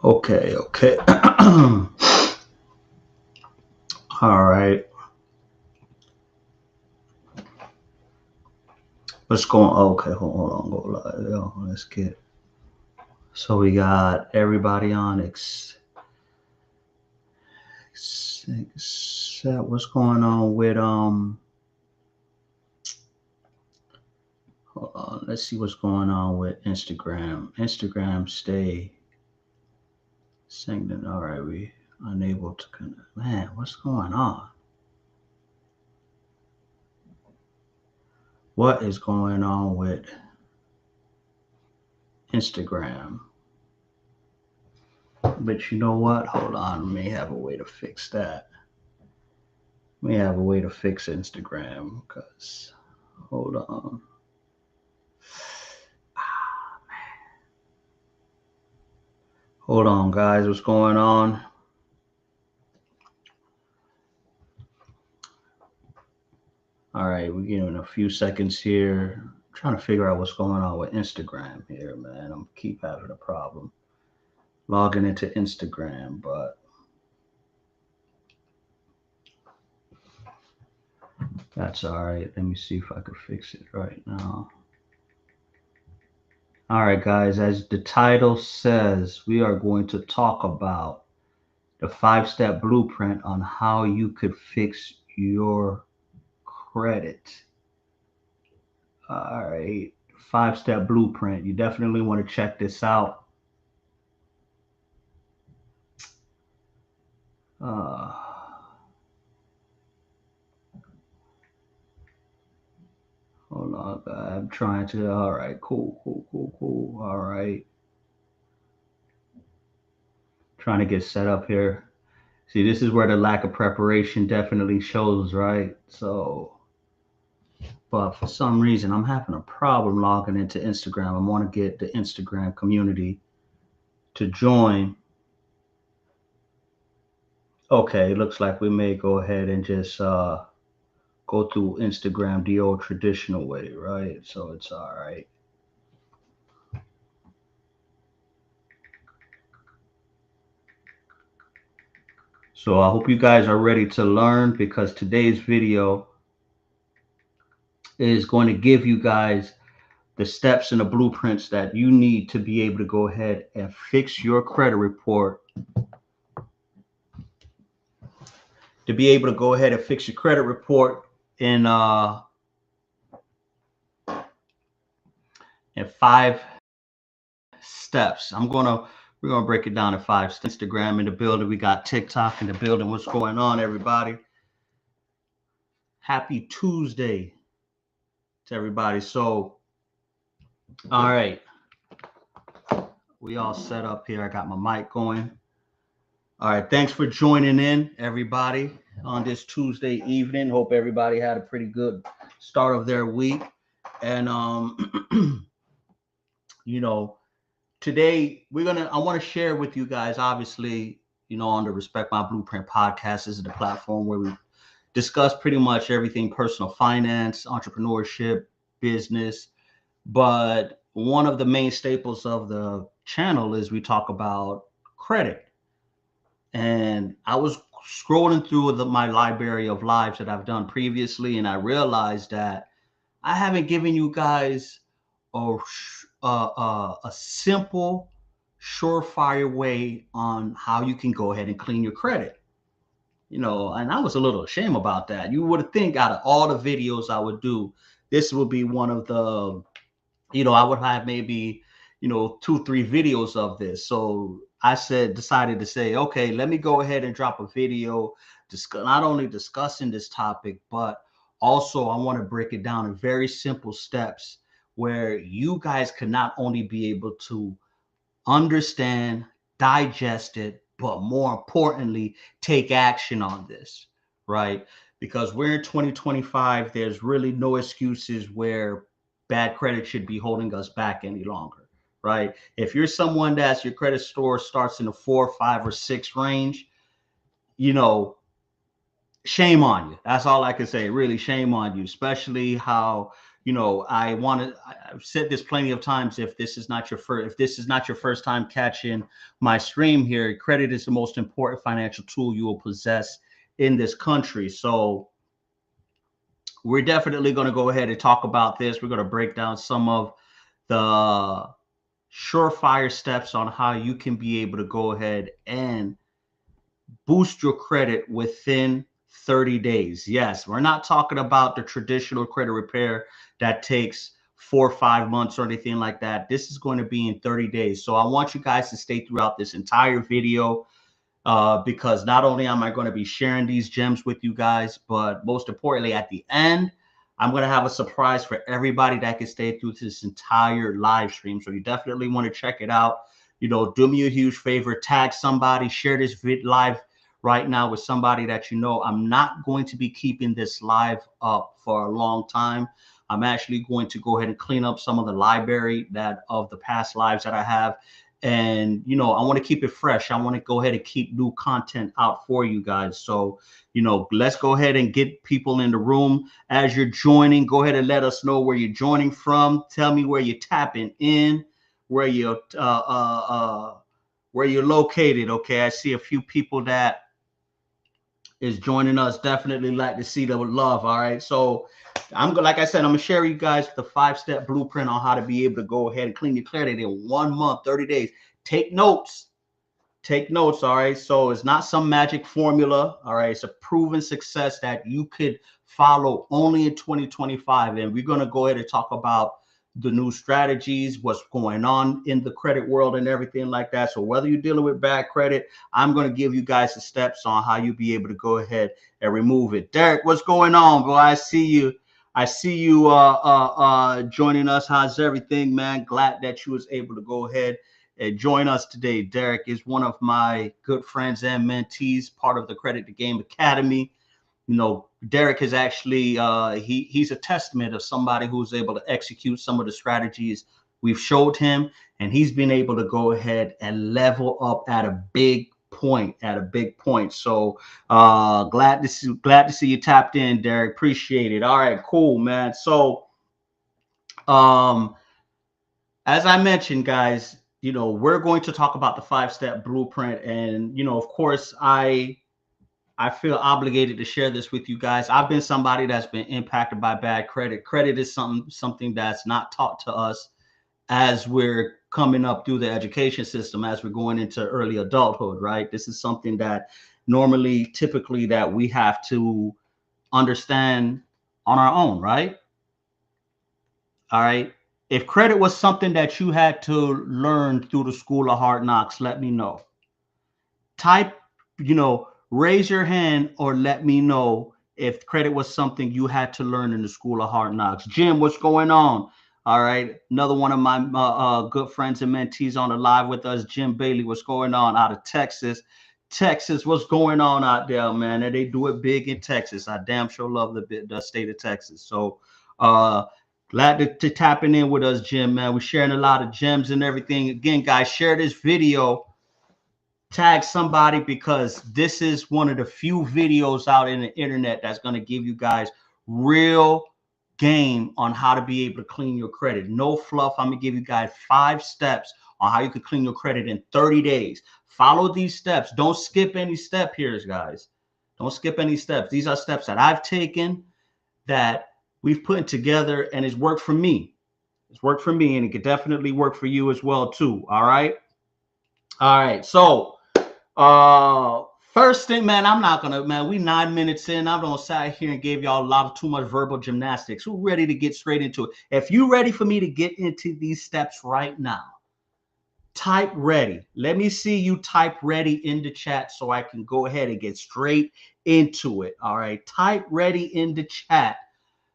Okay. All right. What's going Okay, hold on. Go live. Let's get. So we got everybody on except what's going on with hold on. Let's see what's going on with Instagram. Instagram stay singing. All right, we unable to connect. Man, what's going on? What is going on with Instagram? But you know what? Hold on. We may have a way to fix that. We have a way to fix Instagram because hold on. Hold on, guys. What's going on? All right, we're getting a few seconds here. I'm trying to figure out what's going on with Instagram here, man. I'm keep having a problem logging into Instagram, but that's all right. Let me see if I can fix it right now. All right, guys. As the title says, we are going to talk about the 5-step blueprint on how you could fix your credit. All right, 5-step blueprint. You definitely want to check this out. Uh, Hold on, I'm trying to. All right, cool. All right, trying to get set up here. See, this is where the lack of preparation definitely shows, right? So, but for some reason, I'm having a problem logging into Instagram. I want to get the Instagram community to join. Okay, it looks like we may go ahead and just go through Instagram the old traditional way, right? So it's all right. So I hope you guys are ready to learn because today's video is going to give you guys the steps and the blueprints that you need to be able to go ahead and fix your credit report. To be able to go ahead and fix your credit report in 5 steps. We're gonna break it down in 5 steps. Instagram in the building. We got TikTok in the building. What's going on, everybody? Happy Tuesday to everybody. So, all right, we all set up here. I got my mic going. All right, thanks for joining in, everybody, on this Tuesday evening. Hope everybody had a pretty good start of their week. And you know, today I want to share with you guys, obviously, on the Respect My Blueprint podcast. This is the platform where we discuss pretty much everything personal finance, entrepreneurship, business. But one of the main staples of the channel is we talk about credit. And I was scrolling through my library of lives that I've done previously, and I realized that I haven't given you guys a simple, surefire way on how you can go ahead and clean your credit. And I was a little ashamed about that. You would think out of all the videos I would do, this would be one of the, I would have maybe, 2, 3 videos of this. So decided to say, okay, let me go ahead and drop a video, not only discussing this topic, but also I want to break it down in very simple steps where you guys can not only be able to understand, digest it, but more importantly, take action on this, right? Because we're in 2025, there's really no excuses where bad credit should be holding us back any longer, right? If you're someone that's your credit score starts in the 4, 5, or 6 range, you know, shame on you. That's all I can say. Really, shame on you, especially how You know, I've said this plenty of times. If this is not your first time catching my stream here, credit is the most important financial tool you will possess in this country. So we're definitely going to go ahead and talk about this. We're going to break down some of the surefire steps on how you can be able to go ahead and boost your credit within 30 days. Yes, we're not talking about the traditional credit repair that takes 4 or 5 months or anything like that. This is going to be in 30 days. So I want you guys to stay throughout this entire video, because not only am I going to be sharing these gems with you guys, but most importantly, at the end, I'm going to have a surprise for everybody that can stay through this entire live stream. So you definitely want to check it out. You know, do me a huge favor, tag somebody, share this live right now with somebody that you know. I'm not going to be keeping this live up for a long time. I'm actually going to go ahead and clean up some of the library that of the past lives that I have. And, you know, I want to keep it fresh. I want to go ahead and keep new content out for you guys. So, you know, let's go ahead and get people in the room. As you're joining, go ahead and let us know where you're joining from. Tell me where you're tapping in, where you're located. Okay, I see a few people that is joining us. Definitely like to see the love. All right, so like I said, I'm gonna share you guys the 5-step blueprint on how to be able to go ahead and clean your credit in 1 month, 30 days. Take notes. Take notes. All right. So it's not some magic formula. All right. It's a proven success that you could follow only in 2025. And we're going to go ahead and talk about the new strategies, what's going on in the credit world and everything like that. So whether you're dealing with bad credit, I'm going to give you guys the steps on how you be able to go ahead and remove it. Derek, what's going on, bro? I see you joining us. How's everything, man? Glad that you was able to go ahead and join us today. Derek is one of my good friends and mentees, part of the Credit the Game Academy. You know, Derek is actually he's a testament of somebody who's able to execute some of the strategies we've showed him, and he's been able to go ahead and level up at a big point. So glad to see you tapped in, Derek. Appreciate it. All right, cool, man. So as I mentioned, guys, you know, we're going to talk about the 5-step blueprint. And, you know, of course, I feel obligated to share this with you guys. I've been somebody that's been impacted by bad credit. Credit is something that's not taught to us as we're coming up through the education system, as we're going into early adulthood, right? This is something that typically that we have to understand on our own, right? All right. If credit was something that you had to learn through the school of hard knocks, let me know. Type, raise your hand or let me know if credit was something you had to learn in the school of hard knocks. Jim, what's going on? All right. Another one of my good friends and mentees on the live with us, Jim Bailey. What's going on out of Texas? Texas, what's going on out there, man? And they do it big in Texas. I damn sure love the state of Texas. So, glad to tapping in with us, Jim, man. We're sharing a lot of gems and everything. Again, guys, share this video. Tag somebody, because this is one of the few videos out in the internet that's going to give you guys real game on how to be able to clean your credit. No fluff. I'm going to give you guys 5 steps on how you can clean your credit in 30 days. Follow these steps. Don't skip any step here, guys. Don't skip any steps. These are steps that I've taken, that we've put together, and it's worked for me. It's worked for me, and it could definitely work for you as well too. All right. So first thing, man, we 9 minutes in. I'm gonna sit here and give y'all a lot of too much verbal gymnastics. We're ready to get straight into it. If you're ready for me to get into these steps right now, type ready. Let me see you type ready in the chat so I can go ahead and get straight into it. All right. Type ready in the chat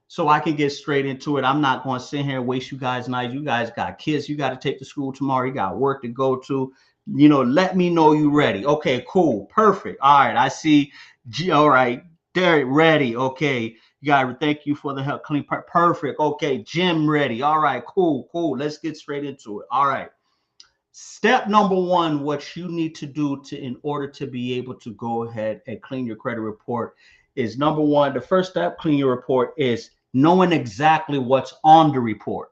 so I can get straight into it. I'm not going to sit here and waste you guys' night. You guys got kids you got to take to school tomorrow. You got work to go to. Let me know you ready. Okay, cool. Perfect. All right. I see. All right. Derek, ready. Okay. You got to thank you for the help. Clean. Perfect. Okay. Jim, ready. All right. Cool. Let's get straight into it. All right. Step number 1, what you need to do in order to be able to go ahead and clean your credit report is, number 1, the first step, clean your report, is knowing exactly what's on the report.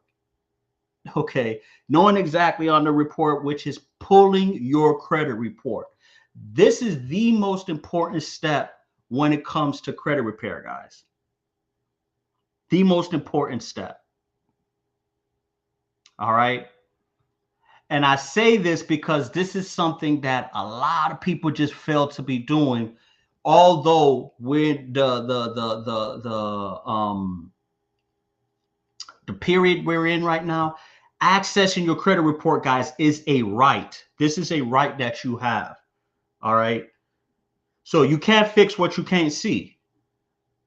Okay, knowing exactly on the report, which is pulling your credit report. This is the most important step when it comes to credit repair, guys. The most important step. All right. And I say this because this is something that a lot of people just fail to be doing. Although with the period we're in right now, accessing your credit report, guys, is a right. This is a right that you have. All right. So you can't fix what you can't see,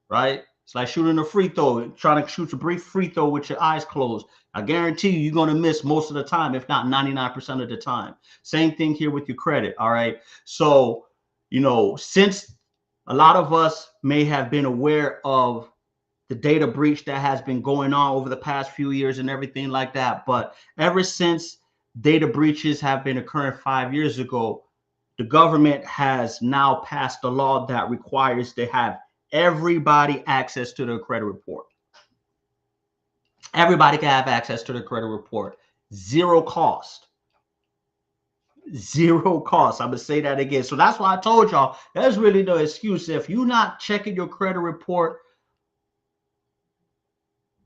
right? It's like shooting a free throw, trying to shoot a brief free throw with your eyes closed. I guarantee you, you're going to miss most of the time, if not 99% of the time. Same thing here with your credit. All right. So, since a lot of us may have been aware of the data breach that has been going on over the past few years and everything like that, but ever since data breaches have been occurring 5 years ago, the government has now passed a law that requires to have everybody access to their credit report. Everybody can have access to their credit report. Zero cost. Zero cost. I'm going to say that again. So that's why I told y'all there's really no excuse. If you're not checking your credit report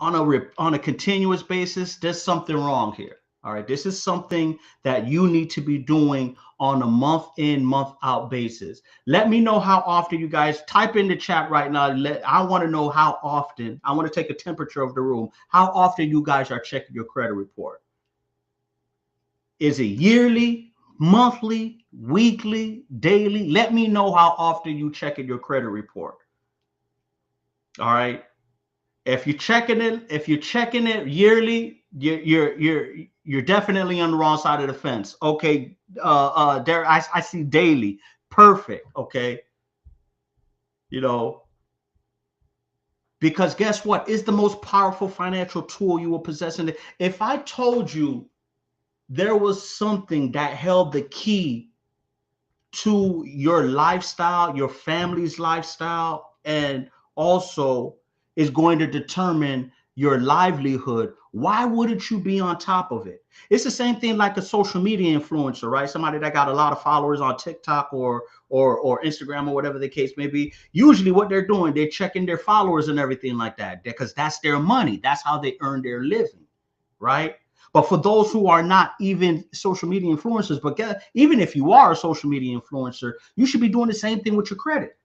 on a continuous basis, there's something wrong here. All right. This is something that you need to be doing on a month in, month out basis. Let me know how often you guys type in the chat right now. I want to know how often. I want to take a temperature of the room. How often you guys are checking your credit report? Is it yearly, monthly, weekly, daily? Let me know how often you checking your credit report. All right. If you're checking it yearly, you're definitely on the wrong side of the fence. Okay, there I see daily. Perfect. Okay, because guess what? It's the most powerful financial tool you will possess. And if I told you there was something that held the key to your lifestyle, your family's lifestyle, and also is going to determine your livelihood, why wouldn't you be on top of it? It's the same thing like a social media influencer, right? Somebody that got a lot of followers on TikTok or Instagram or whatever the case may be. Usually what they're doing, they're checking their followers and everything like that, because that's their money. That's how they earn their living, right? But for those who are not even social media influencers, but even if you are a social media influencer, you should be doing the same thing with your credit.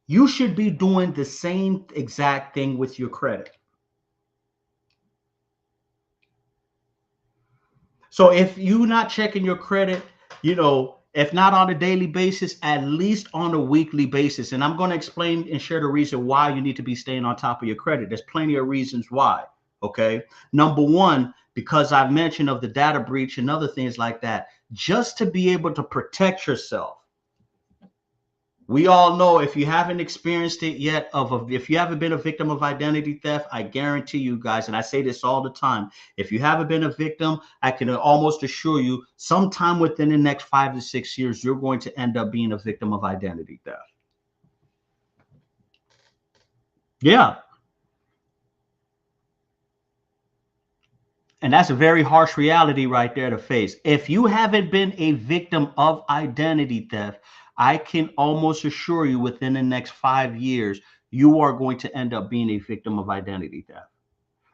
You should be doing the same exact thing with your credit. So if you're not checking your credit, if not on a daily basis, at least on a weekly basis. And I'm going to explain and share the reason why you need to be staying on top of your credit. There's plenty of reasons why. Okay. Number one, because I've mentioned of the data breach and other things like that, just to be able to protect yourself. We all know, if you haven't experienced it yet, if you haven't been a victim of identity theft, I guarantee you guys, and I say this all the time, if you haven't been a victim, I can almost assure you sometime within the next 5 to 6 years, you're going to end up being a victim of identity theft. Yeah. And that's a very harsh reality right there to face. If you haven't been a victim of identity theft, I can almost assure you within the next 5 years, you are going to end up being a victim of identity theft.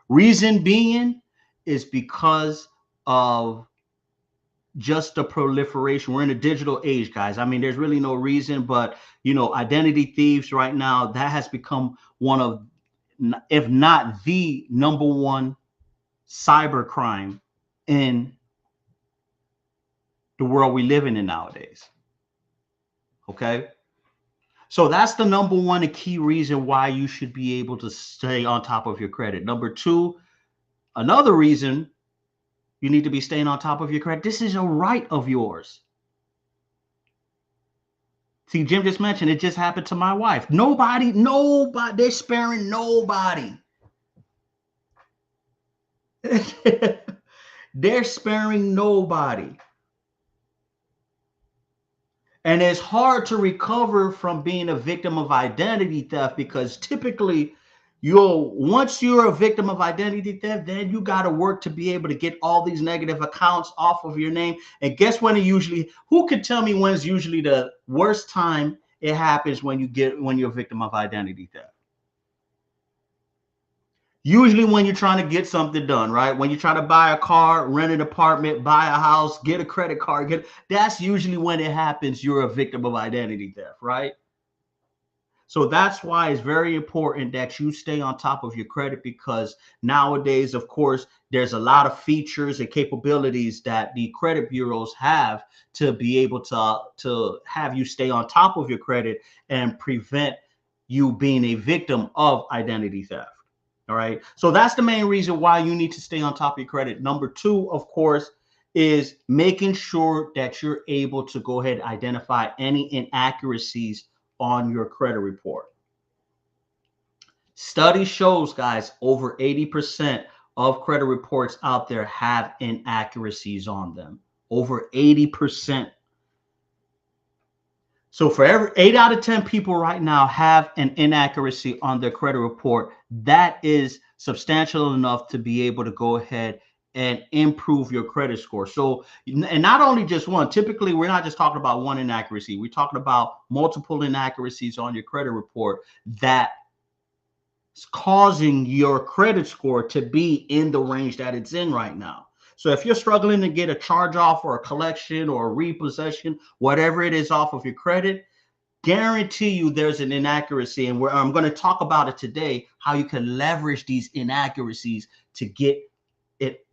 Reason being is because of just the proliferation. We're in a digital age, guys. I mean, there's really no reason, but identity thieves right now, that has become one of, if not the number one cyber crime in the world we live in nowadays. Okay. So that's the number one and key reason why you should be able to stay on top of your credit. Number two, another reason you need to be staying on top of your credit. This is a right of yours. See, Jim just mentioned it just happened to my wife. Nobody, they're sparing nobody. They're sparing nobody. And it's hard to recover from being a victim of identity theft, because typically once you're a victim of identity theft, then you got to work to be able to get all these negative accounts off of your name. And guess when who could tell me when's usually the worst time it happens when you're a victim of identity theft? Usually when you're trying to get something done, right? When you try to buy a car, rent an apartment, buy a house, get a credit card, that's usually when it happens. You're a victim of identity theft, right? So that's why it's very important that you stay on top of your credit, because nowadays, of course, there's a lot of features and capabilities that the credit bureaus have to be able to have you stay on top of your credit and prevent you being a victim of identity theft. All right. So that's the main reason why you need to stay on top of your credit. Number two, of course, is making sure that you're able to go ahead and identify any inaccuracies on your credit report. Study shows, guys, over 80% of credit reports out there have inaccuracies on them. Over 80%. So for every 8 out of 10 people right now have an inaccuracy on their credit report. That is substantial enough to be able to go ahead and improve your credit score. So, and not only just one, typically we're not just talking about one inaccuracy. We're talking about multiple inaccuracies on your credit report that's causing your credit score to be in the range that it's in right now. So if you're struggling to get a charge off or a collection or a repossession, whatever it is off of your credit, guarantee you there's an inaccuracy. And I'm going to talk about it today, how you can leverage these inaccuracies to get it,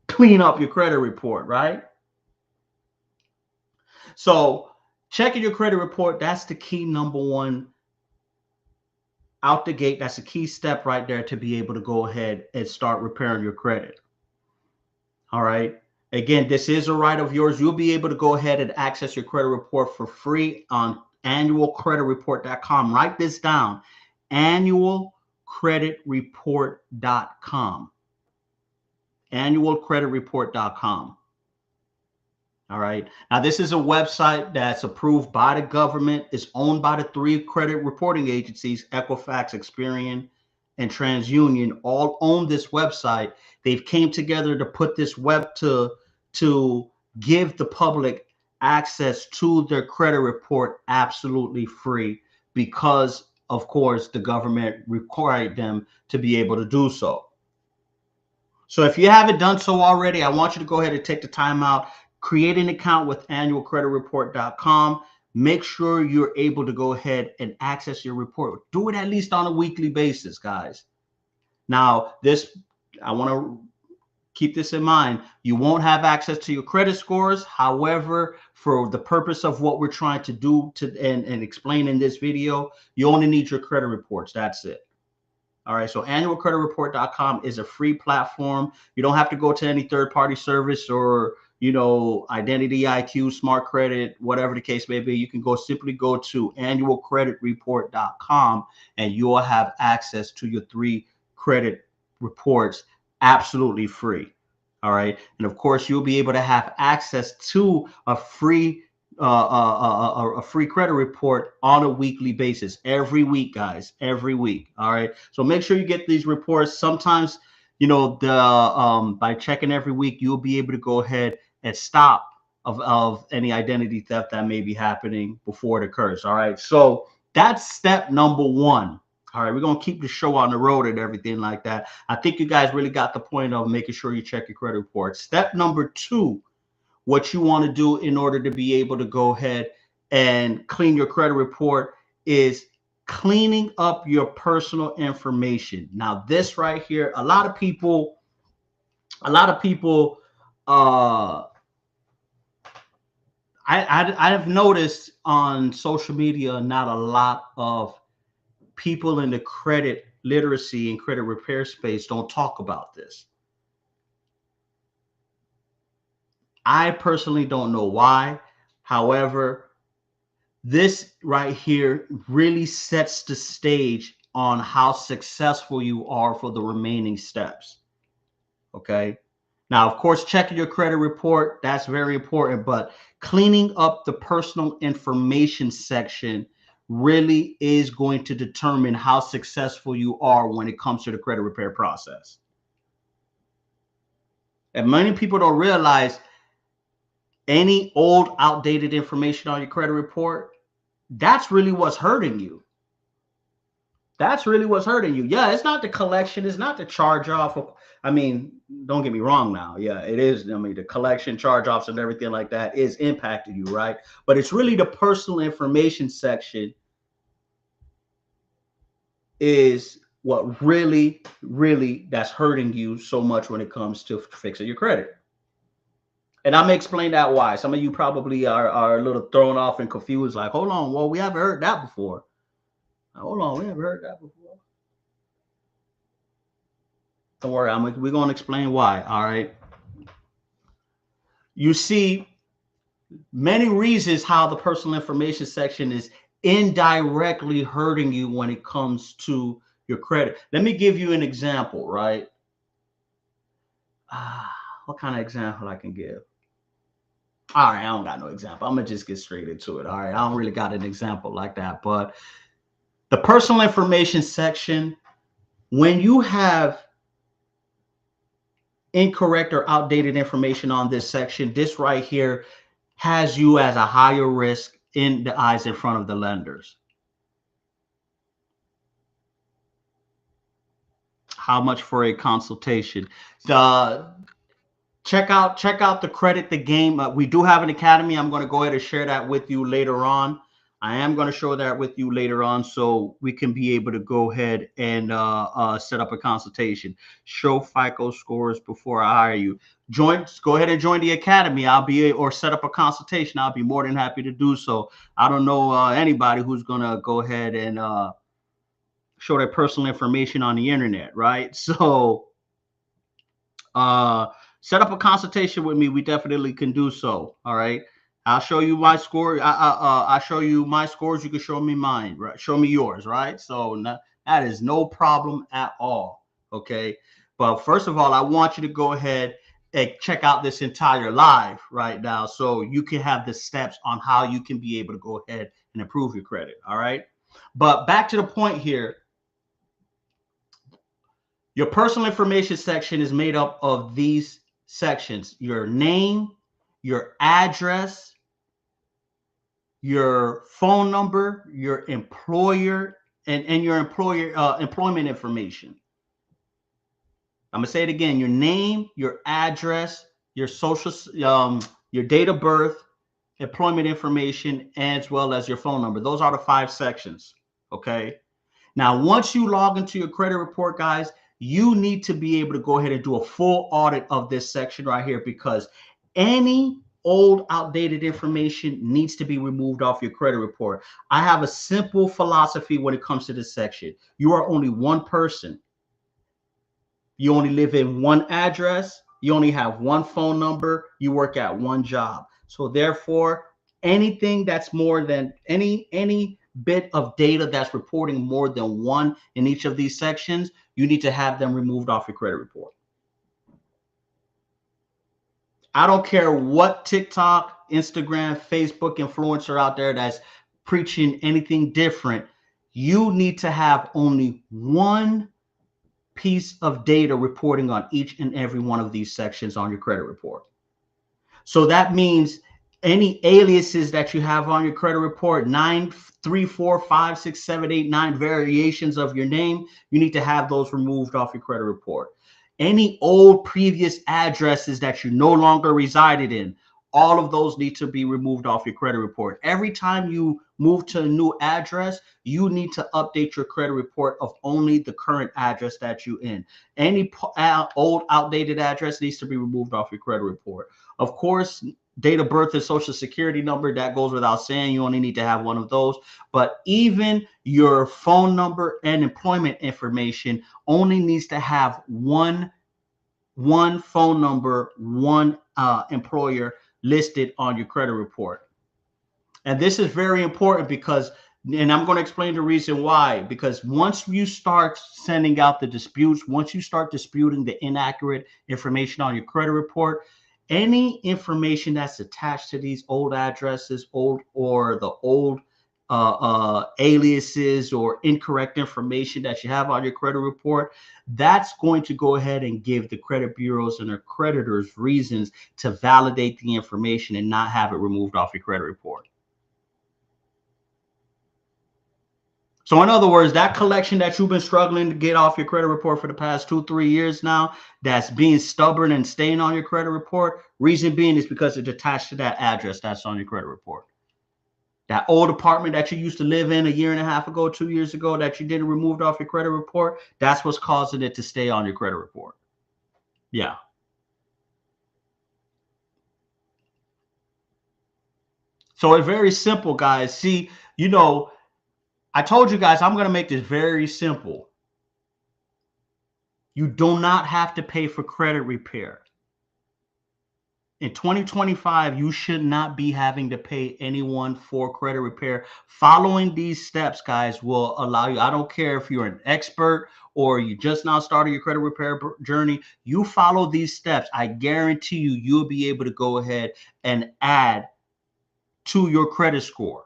clean up your credit report, right? So checking your credit report, that's the key number one out the gate. That's a key step right there to be able to go ahead and start repairing your credit. All right. Again, this is a right of yours. You'll be able to go ahead and access your credit report for free on annualcreditreport.com. Write this down, annualcreditreport.com. Annualcreditreport.com. All right. Now, this is a website that's approved by the government. It's owned by the 3 credit reporting agencies, Equifax, Experian, and TransUnion. All own this website. They've came together to put this web to give the public access to their credit report absolutely free, because, of course, the government required them to be able to do so. So if you haven't done so already, I want you to go ahead and take the time out, create an account with annualcreditreport.com. Make sure you're able to go ahead and access your report. Do it at least on a weekly basis, guys. Now, I want to keep this in mind. You won't have access to your credit scores. However, for the purpose of what we're trying to do and explain in this video, you only need your credit reports. That's it. All right, so annualcreditreport.com is a free platform. You don't have to go to any third-party service or, Identity IQ, Smart Credit, whatever the case may be. You can simply go to annualcreditreport.com and you will have access to your 3 credit reports absolutely free. All right, and of course, you'll be able to have access to a free credit report on a weekly basis, every week, guys, every week. All right. So make sure you get these reports. Sometimes, by checking every week, you'll be able to go ahead and stop of any identity theft that may be happening before it occurs. All right. So that's step number 1. All right, we're going to keep the show on the road and everything like that. I think you guys really got the point of making sure you check your credit report. Step number 2, what you want to do in order to be able to go ahead and clean your credit report is cleaning up your personal information. Now, this right here, a lot of people, I've noticed on social media, not a lot of people in the credit literacy and credit repair space don't talk about this. I personally don't know why. However, this right here really sets the stage on how successful you are for the remaining steps. Okay. Now, of course, checking your credit report, that's very important, but cleaning up the personal information section really is going to determine how successful you are when it comes to the credit repair process. And many people don't realize any old, outdated information on your credit report, that's really what's hurting you. That's really what's hurting you. Yeah, it's not the collection, it's not the charge off. I mean, don't get me wrong now. Yeah, it is. I mean, the collection, charge offs, and everything like that is impacting you, right? But it's really the personal information section is what really, really that's hurting you so much when it comes to fixing your credit. And I'm gonna explain that why. Some of you probably are a little thrown off and confused, like, hold on, well, we haven't heard that before. Hold on, we haven't heard that before. Don't worry, we're gonna explain why. All right. You see many reasons how the personal information section is indirectly hurting you when it comes to your credit. Let me give you an example, right? What kind of example I can give? All right, I don't got no example. I'm gonna just get straight into it. All right, I don't really got an example like that, but the personal information section, when you have incorrect or outdated information on this section, this right here has you as a higher risk in the eyes in front of the lenders. How much for a consultation? Check out the Credit the Game. We do have an academy. I'm going to go ahead and share that with you later on. I am going to show that with you later on so we can be able to go ahead and set up a consultation. Show FICO scores before I hire you. Go ahead and join the academy. Or set up a consultation. I'll be more than happy to do so. I don't know anybody who's going to go ahead and show their personal information on the internet, right? So set up a consultation with me. We definitely can do so. All right. I'll show you my score. I'll show you my scores. You can show me mine, right? Show me yours, right? So that is no problem at all. Okay. But first of all, I want you to go ahead and check out this entire live right now so you can have the steps on how you can be able to go ahead and improve your credit. All right. But back to the point here. Your personal information section is made up of these sections: your name, your address, your phone number, your employer, and your employment information. I'm gonna say it again: your name, your address, your social, your date of birth, employment information, as well as your phone number. Those are the 5 sections. Okay. Now, once you log into your credit report, guys, you need to be able to go ahead and do a full audit of this section right here, because any old, outdated information needs to be removed off your credit report. I have a simple philosophy when it comes to this section. You are only one person. You only live in one address. You only have one phone number. You work at one job. So therefore, anything that's more than any bit of data that's reporting more than one in each of these sections, you need to have them removed off your credit report. I don't care what TikTok, Instagram, Facebook influencer out there that's preaching anything different. You need to have only one piece of data reporting on each and every one of these sections on your credit report. So that means any aliases that you have on your credit report, 9, 3, 4, 5, 6, 7, 8, 9 variations of your name, you need to have those removed off your credit report. Any old previous addresses that you no longer resided in, all of those need to be removed off your credit report. Every time you move to a new address, you need to update your credit report of only the current address that you're in. Any old, outdated address needs to be removed off your credit report. Of course, date of birth and social security number, that goes without saying. You only need to have one of those. But even your phone number and employment information only needs to have one phone number, one employer listed on your credit report. And this is very important because And I'm going to explain the reason why. Because once you start sending out the disputes, once you start disputing the inaccurate information on your credit report, any information that's attached to these old addresses, old aliases or incorrect information that you have on your credit report, that's going to go ahead and give the credit bureaus and their creditors reasons to validate the information and not have it removed off your credit report. So in other words, that collection that you've been struggling to get off your credit report for the past 2-3 years now, that's being stubborn and staying on your credit report, reason being is because it's attached to that address that's on your credit report. That old apartment that you used to live in a year and a half ago, 2 years ago, that you didn't remove off your credit report, that's what's causing it to stay on your credit report. Yeah. So it's very simple, guys. See, you know, I told you guys I'm going to make this very simple. You do not have to pay for credit repair. In 2025, you should not be having to pay anyone for credit repair. Following these steps, guys, will allow you, I don't care if you're an expert or you just now started your credit repair journey, you follow these steps, I guarantee you, you'll be able to go ahead and add to your credit score.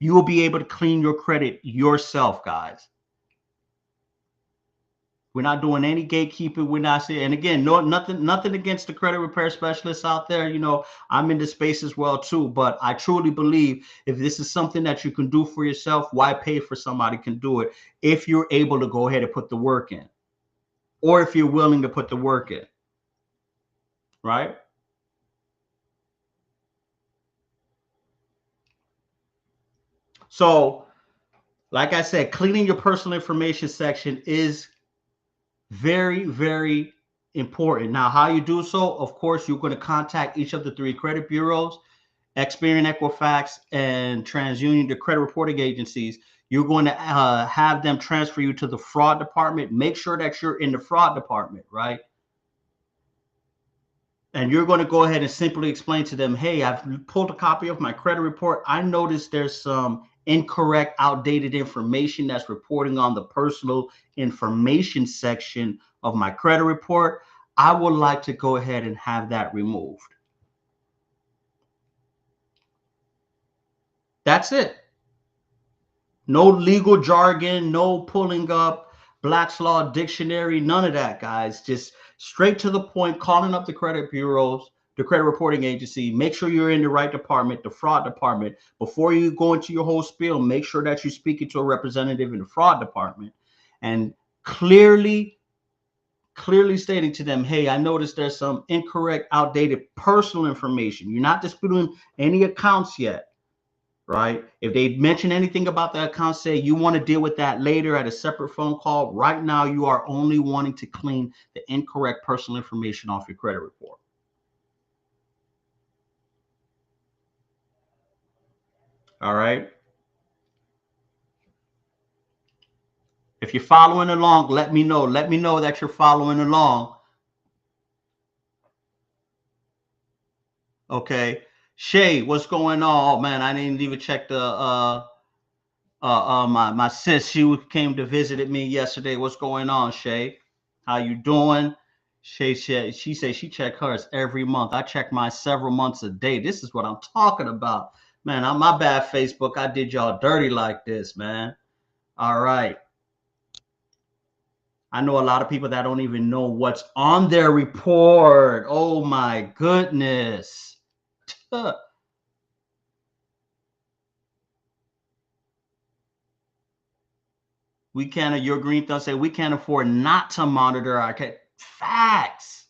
You will be able to clean your credit yourself, guys. We're not doing any gatekeeping. We're not saying, and again, nothing against the credit repair specialists out there. You know, I'm in the space as well too, but I truly believe if this is something that you can do for yourself, why pay for somebody can do it if you're able to go ahead and put the work in, or if you're willing to put the work in, right? So, like I said, cleaning your personal information section is very, very important. Now, how you do so, of course, you're going to contact each of the 3 credit bureaus, Experian, Equifax, and TransUnion, the credit reporting agencies. You're going to have them transfer you to the fraud department. Make sure that you're in the fraud department, right? And you're going to go ahead and simply explain to them, hey, I've pulled a copy of my credit report. I noticed there's some incorrect, outdated information that's reporting on the personal information section of my credit report. I would like to go ahead and have that removed. That's it. No legal jargon, no pulling up Black's Law Dictionary, none of that, guys. Just straight to the point, calling up the credit bureaus, the credit reporting agency. Make sure you're in the right department, the fraud department. Before you go into your whole spiel, make sure that you're speaking to a representative in the fraud department and clearly stating to them, hey, I noticed there's some incorrect, outdated personal information. You're not disputing any accounts yet. Right? If they mention anything about the account, say you want to deal with that later at a separate phone call. Right now, you are only wanting to clean the incorrect personal information off your credit report. All right. If you're following along, let me know. Let me know that you're following along. Okay. Shay, what's going on? Oh, man, I didn't even check the my sis. She came to visit me yesterday. What's going on, Shay? How you doing? She said she checked hers every month. I check mine several months a day. This is what I'm talking about, man. On my bad, Facebook. I did y'all dirty like this, man. All right. I know a lot of people that don't even know what's on their report. Oh my goodness. We can't. Your green thumb say we can't afford not to monitor our credit. Facts.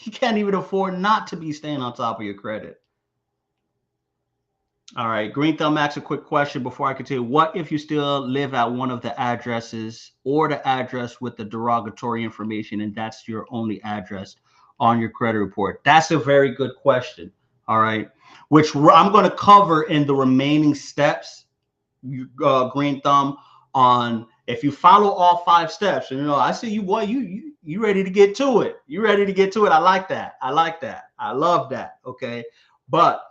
You can't even afford not to be staying on top of your credit. All right. Green Thumb asks a quick question before I continue. What if you still live at one of the addresses or the address with the derogatory information, and that's your only address on your credit report? That's a very good question. All right. Which I'm going to cover in the remaining steps, Green Thumb, on if you follow all 5 steps. And, you know, I see you, boy, you ready to get to it. You ready to get to it. I like that. I like that. I love that. Okay. But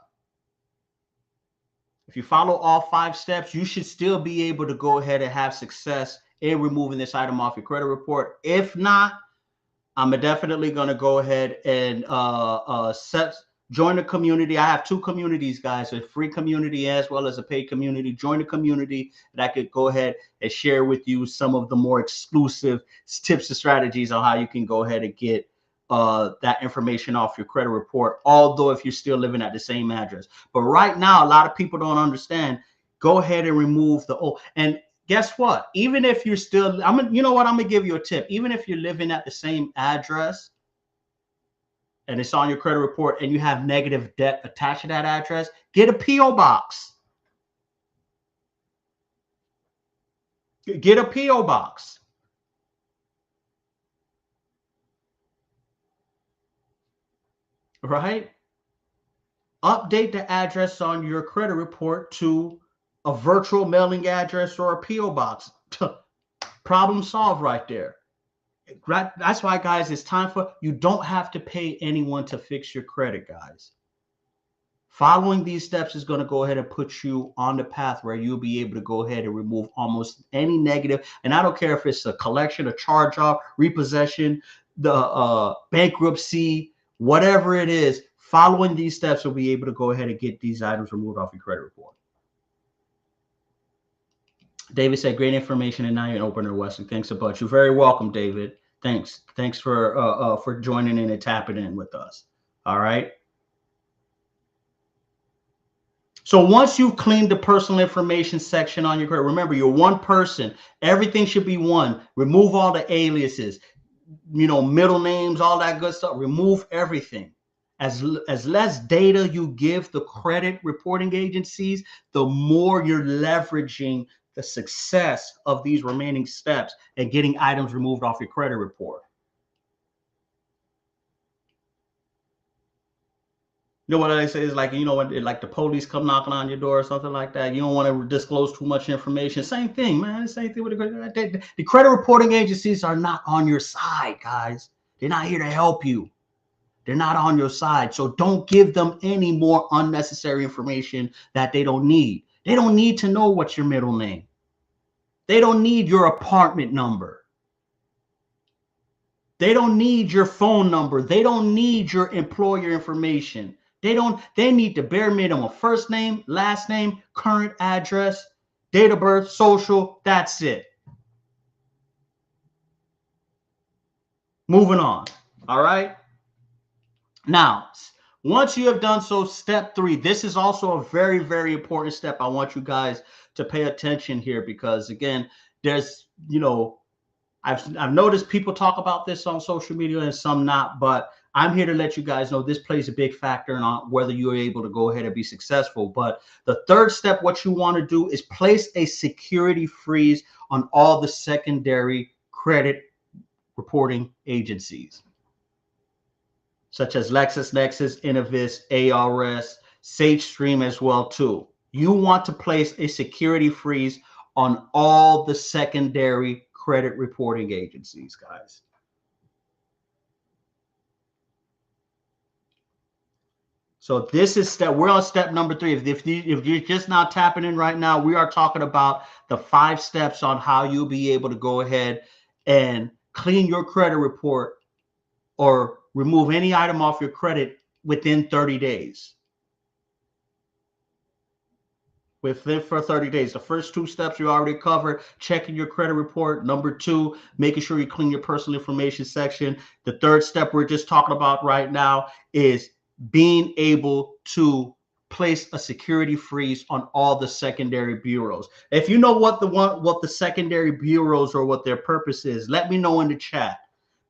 If you follow all 5 steps, you should still be able to go ahead and have success in removing this item off your credit report. If not, I'm definitely going to go ahead and join the community. I have 2 communities, guys, a free community as well as a paid community. Join the community that I could go ahead and share with you some of the more exclusive tips and strategies on how you can go ahead and get that information off your credit report, although if you're still living at the same address. But right now, a lot of people don't understand. Go ahead and remove the old. And guess what? Even if you're still, you know what? I'm gonna give you a tip. Even if you're living at the same address and it's on your credit report and you have negative debt attached to that address, get a PO box. Get a PO box. Right? Update the address on your credit report to a virtual mailing address or a PO box. Problem solved right there. That's why, guys, it's time for you don't have to pay anyone to fix your credit, guys. Following these steps is going to go ahead and put you on the path where you'll be able to go ahead and remove almost any negative. And I don't care if it's a collection, a charge off, repossession, the bankruptcy, whatever it is. Following these steps will be able to go ahead and get these items removed off your credit report. David said, great information, and now you're an opener, Wesley. Thanks a bunch. You're very welcome, David. Thanks for joining in and tapping in with us. All right. So once you've cleaned the personal information section on your credit, remember, you're one person. Everything should be one. Remove all the aliases, middle names, all that good stuff. Remove everything. As less data you give the credit reporting agencies, the more you're leveraging the success of these remaining steps and getting items removed off your credit report. You know what I say is like, when like the police come knocking on your door or something like that, you don't want to disclose too much information. Same thing, man. Same thing with the credit reporting agencies are not on your side, guys. They're not here to help you. They're not on your side. So don't give them any more unnecessary information that they don't need. They don't need to know what's your middle name. They don't need your apartment number. They don't need your phone number. They don't need your employer information. They need the bare minimum: first name, last name, current address, date of birth, social. That's it. Moving on. All right. Now, once you have done so, step 3, this is also a very, very important step. I want you guys to pay attention here because, again, there's, I've noticed people talk about this on social media and some not, but I'm here to let you guys know this plays a big factor in whether you're able to go ahead and be successful. But the third step, what you want to do is place a security freeze on all the secondary credit reporting agencies, such as LexisNexis, Innovis, ARS, SageStream as well too. You want to place a security freeze on all the secondary credit reporting agencies, guys. So this is we're on step number 3. If you're just not tapping in right now, we are talking about the 5 steps on how you'll be able to go ahead and clean your credit report or remove any item off your credit within 30 days. For 30 days. The first 2 steps you already covered: checking your credit report. Number 2, making sure you clean your personal information section. The third step we're just talking about right now is being able to place a security freeze on all the secondary bureaus. If you know what the secondary bureaus or what their purpose is, let me know in the chat.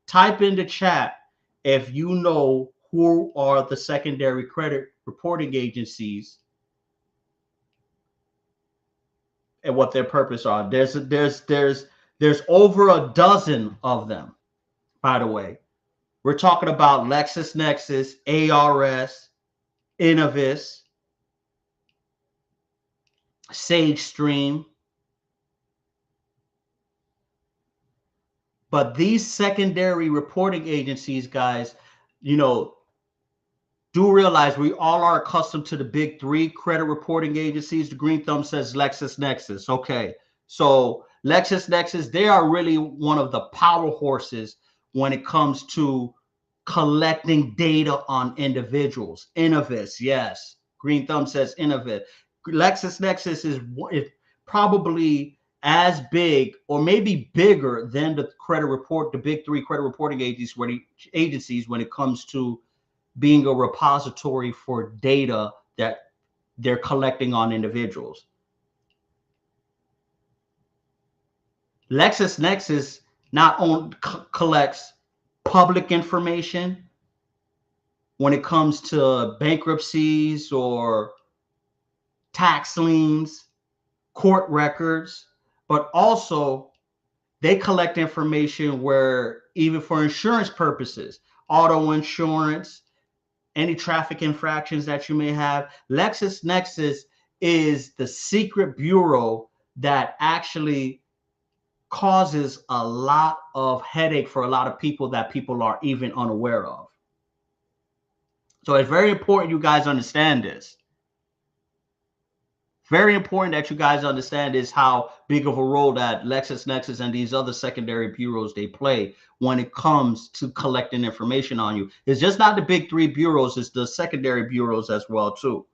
Type in the chat if you know who are the secondary credit reporting agencies and what their purpose are. There's over a dozen of them, by the way. We're talking about LexisNexis, ARS, Innovis, SageStream. But these secondary reporting agencies, guys, do realize we all are accustomed to the big three credit reporting agencies. The green thumb says LexisNexis. Okay, so LexisNexis, they are really one of the power horses when it comes to collecting data on individuals. Innovis, yes. Green thumb says Innovis. LexisNexis is probably as big or maybe bigger than the big three credit reporting agencies when it comes to being a repository for data that they're collecting on individuals. LexisNexis not only collects public information when it comes to bankruptcies or tax liens, court records, but also they collect information where even for insurance purposes, auto insurance, any traffic infractions that you may have. LexisNexis is the secret bureau that actually causes a lot of headache for a lot of people that people are even unaware of. So it's very important you guys understand this. Very important that you guys understand is how big of a role that LexisNexis and these other secondary bureaus they play when it comes to collecting information on you. It's just not the big three bureaus, it's the secondary bureaus as well too.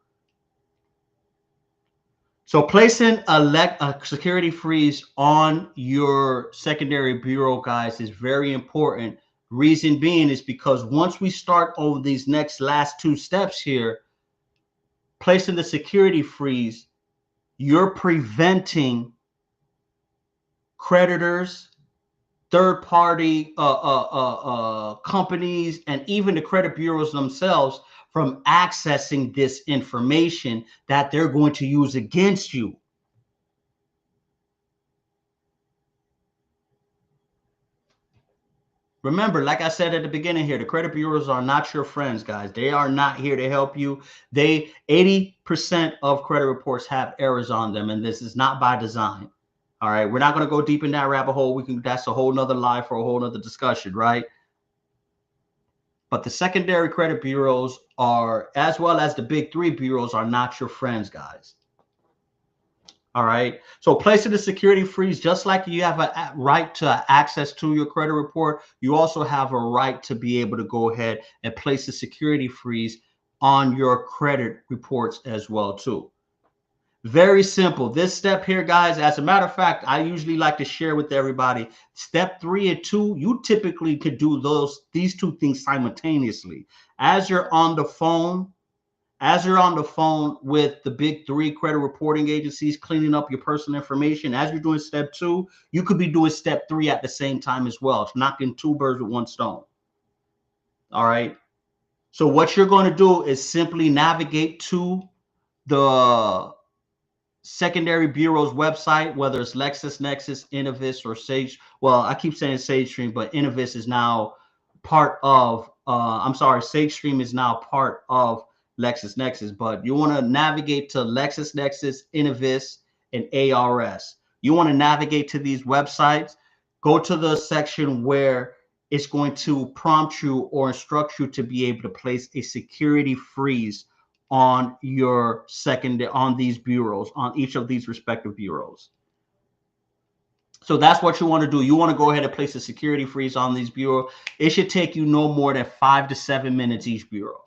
So placing a security freeze on your secondary bureau, guys, is very important. Reason being is because once we start over these last two steps here, placing the security freeze, you're preventing creditors, third-party companies, and even the credit bureaus themselves from accessing this information that they're going to use against you. Remember, like I said at the beginning here, the credit bureaus are not your friends, guys. They are not here to help you. 80% of credit reports have errors on them, and this is not by design. All right, we're not going to go deep in that rabbit hole. That's a whole nother live for a whole nother discussion, right? But the secondary credit bureaus are, as well as the big three bureaus, are not your friends, guys. All right. So placing the security freeze, just like you have a right to access to your credit report, you also have a right to be able to go ahead and place a security freeze on your credit reports as well too. Very simple. This step here, guys, as a matter of fact, I usually like to share with everybody step 3 and 2. You typically could do these two things simultaneously. As you're on the phone with the big three credit reporting agencies, cleaning up your personal information, as you're doing step 2, you could be doing step 3 at the same time as well. It's knocking two birds with one stone. All right. So what you're going to do is simply navigate to the secondary bureau's website, whether it's LexisNexis, Innovis, or Sage. Well, I keep saying SageStream, but Innovis is now part of, SageStream is now part of LexisNexis, but you want to navigate to LexisNexis, Innovis, and ARS. You want to navigate to these websites, go to the section where it's going to prompt you or instruct you to be able to place a security freeze on on these bureaus, on each of these respective bureaus. So that's what you want to do. You want to go ahead and place a security freeze on these bureaus. It should take you no more than 5 to 7 minutes each bureau.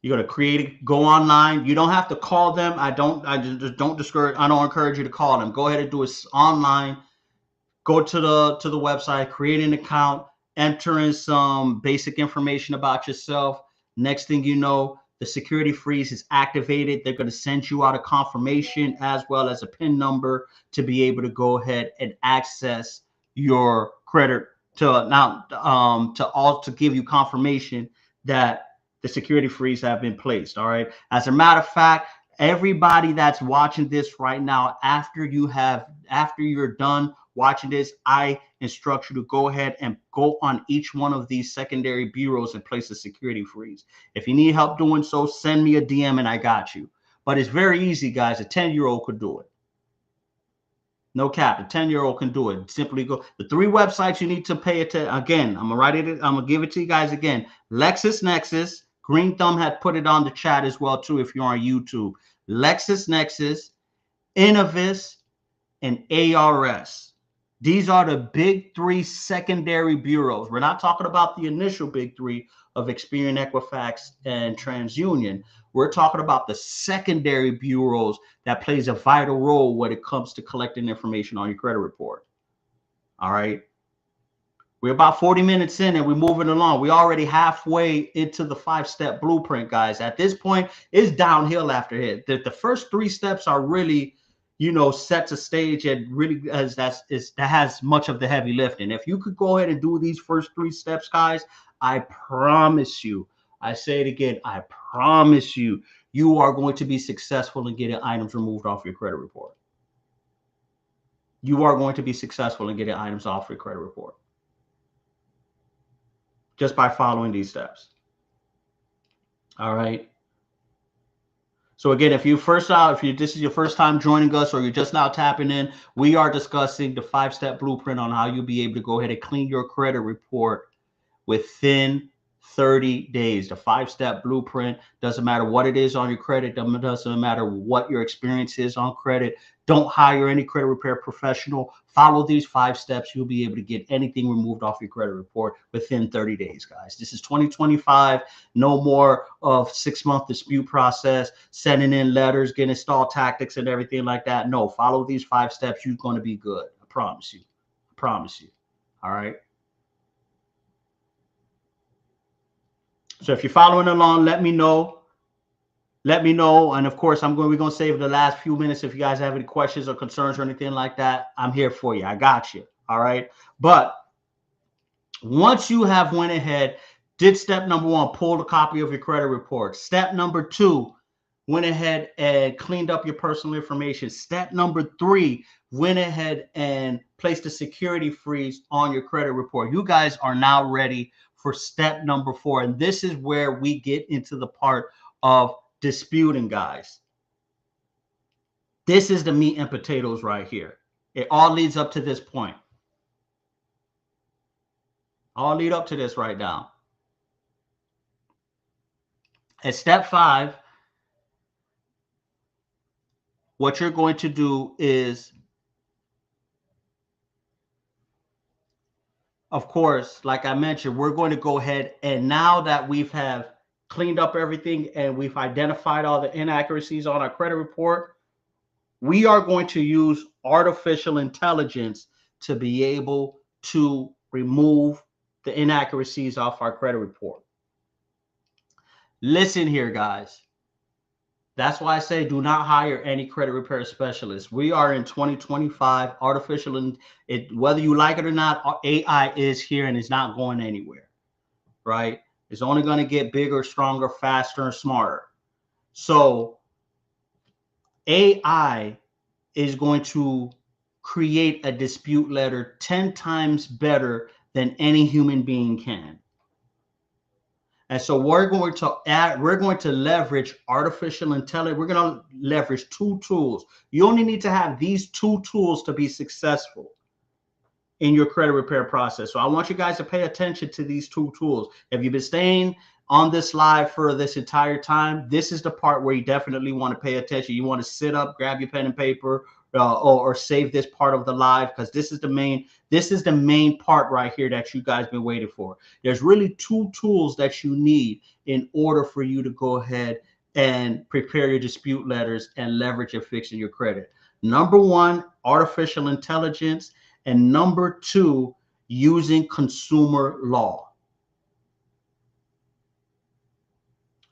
You're going to create it, go online. You don't have to call them. I don't encourage you to call them. Go ahead and do it online. Go to the website, create an account, enter in some basic information about yourself. Next thing you know, the security freeze is activated. They're going to send you out a confirmation as well as a PIN number to be able to go ahead and access your credit to give you confirmation that the security freeze have been placed. All right. As a matter of fact, everybody that's watching this right now, after you're done watching this, I instruct you to go ahead and go on each one of these secondary bureaus and place a security freeze. If you need help doing so, send me a DM and I got you. But it's very easy, guys. A 10-year-old could do it. No cap. The 10-year-old can do it. Simply go. The 3 websites you need to pay attention. Again, I'm gonna write it. I'm gonna give it to you guys again. LexisNexis. Green Thumb had put it on the chat as well too. If you're on YouTube, LexisNexis, Innovis, and ARS. These are the big 3 secondary bureaus. We're not talking about the initial big 3 of Experian, Equifax, and TransUnion. We're talking about the secondary bureaus that plays a vital role when it comes to collecting information on your credit report. All right. We're about 40 minutes in and we're moving along. We're already halfway into the 5-step blueprint, guys. At this point, it's downhill after here. The first 3 steps are really, you know, sets a stage and really that has much of the heavy lifting. If you could go ahead and do these first 3 steps, guys, I promise you, I say it again, I promise you, you are going to be successful in getting items removed off your credit report. You are going to be successful in getting items off your credit report just by following these steps. All right. So again, if this is your first time joining us or you're just now tapping in, we are discussing the 5-step blueprint on how you'll be able to go ahead and clean your credit report within 30 days. The 5-step blueprint, doesn't matter what it is on your credit, doesn't matter what your experience is on credit. Don't hire any credit repair professional. Follow these 5 steps. You'll be able to get anything removed off your credit report within 30 days, guys. This is 2025. No more of 6-month dispute process, sending in letters, getting stall tactics and everything like that. No, follow these 5 steps. You're going to be good. I promise you. I promise you. All right. So if you're following along, let me know. Let me know. And of course, we're going to save the last few minutes. If you guys have any questions or concerns or anything like that, I'm here for you. I got you. All right. But once you have went ahead, did step number 1, pulled a copy of your credit report. Step number 2, went ahead and cleaned up your personal information. Step number 3, went ahead and placed a security freeze on your credit report. You guys are now ready for step number 4. And this is where we get into the part of disputing, guys. This is the meat and potatoes right here. It all leads up to this point. All lead up to this right now. At step 5, what you're going to do is, of course, like I mentioned, we're going to go ahead and now that we've cleaned up everything and we've identified all the inaccuracies on our credit report, we are going to use artificial intelligence to be able to remove the inaccuracies off our credit report. Listen here, guys. That's why I say do not hire any credit repair specialist. We are in 2025. Whether you like it or not, AI is here and it's not going anywhere, right? It's only going to get bigger, stronger, faster, and smarter. So AI is going to create a dispute letter 10 times better than any human being can. And so we're going to leverage artificial intelligence. We're going to leverage 2 tools. You only need to have these 2 tools to be successful in your credit repair process. So I want you guys to pay attention to these 2 tools. If you've been staying on this live for this entire time, this is the part where you definitely want to pay attention. You want to sit up, grab your pen and paper, or save this part of the live, because this is the main part right here that you guys been waiting for. There's really 2 tools that you need in order for you to go ahead and prepare your dispute letters and leverage and fixing your credit. Number 1, artificial intelligence, and number 2, using consumer law.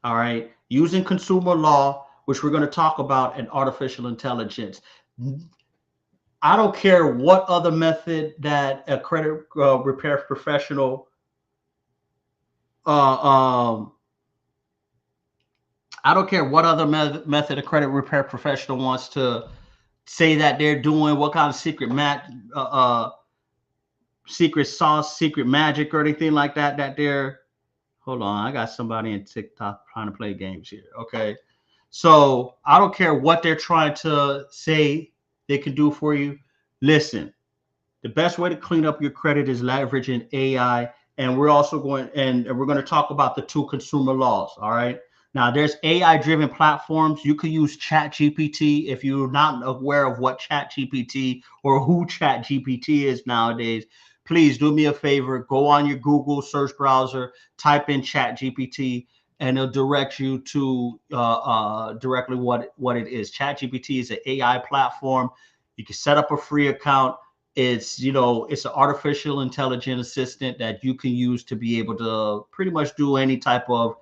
All right, using consumer law, which we're going to talk about, and artificial intelligence. I don't care what other method that a credit repair professional I don't care what other method a credit repair professional wants to say that they're doing, what kind of secret sauce, secret magic, or anything like that, that they're, hold on, I got somebody in TikTok trying to play games here. Okay. So I don't care what they're trying to say they can do for you. Listen, the best way to clean up your credit is leveraging AI. And we're also going and we're going to talk about the two consumer laws. All right. Now, there's AI driven platforms. You can use ChatGPT. If you're not aware of what ChatGPT or who ChatGPT is nowadays, please do me a favor. Go on your Google search browser, type in ChatGPT, and it'll direct you to directly what it is. ChatGPT is an AI platform. You can set up a free account. It's it's an artificial intelligent assistant that you can use to be able to pretty much do any type of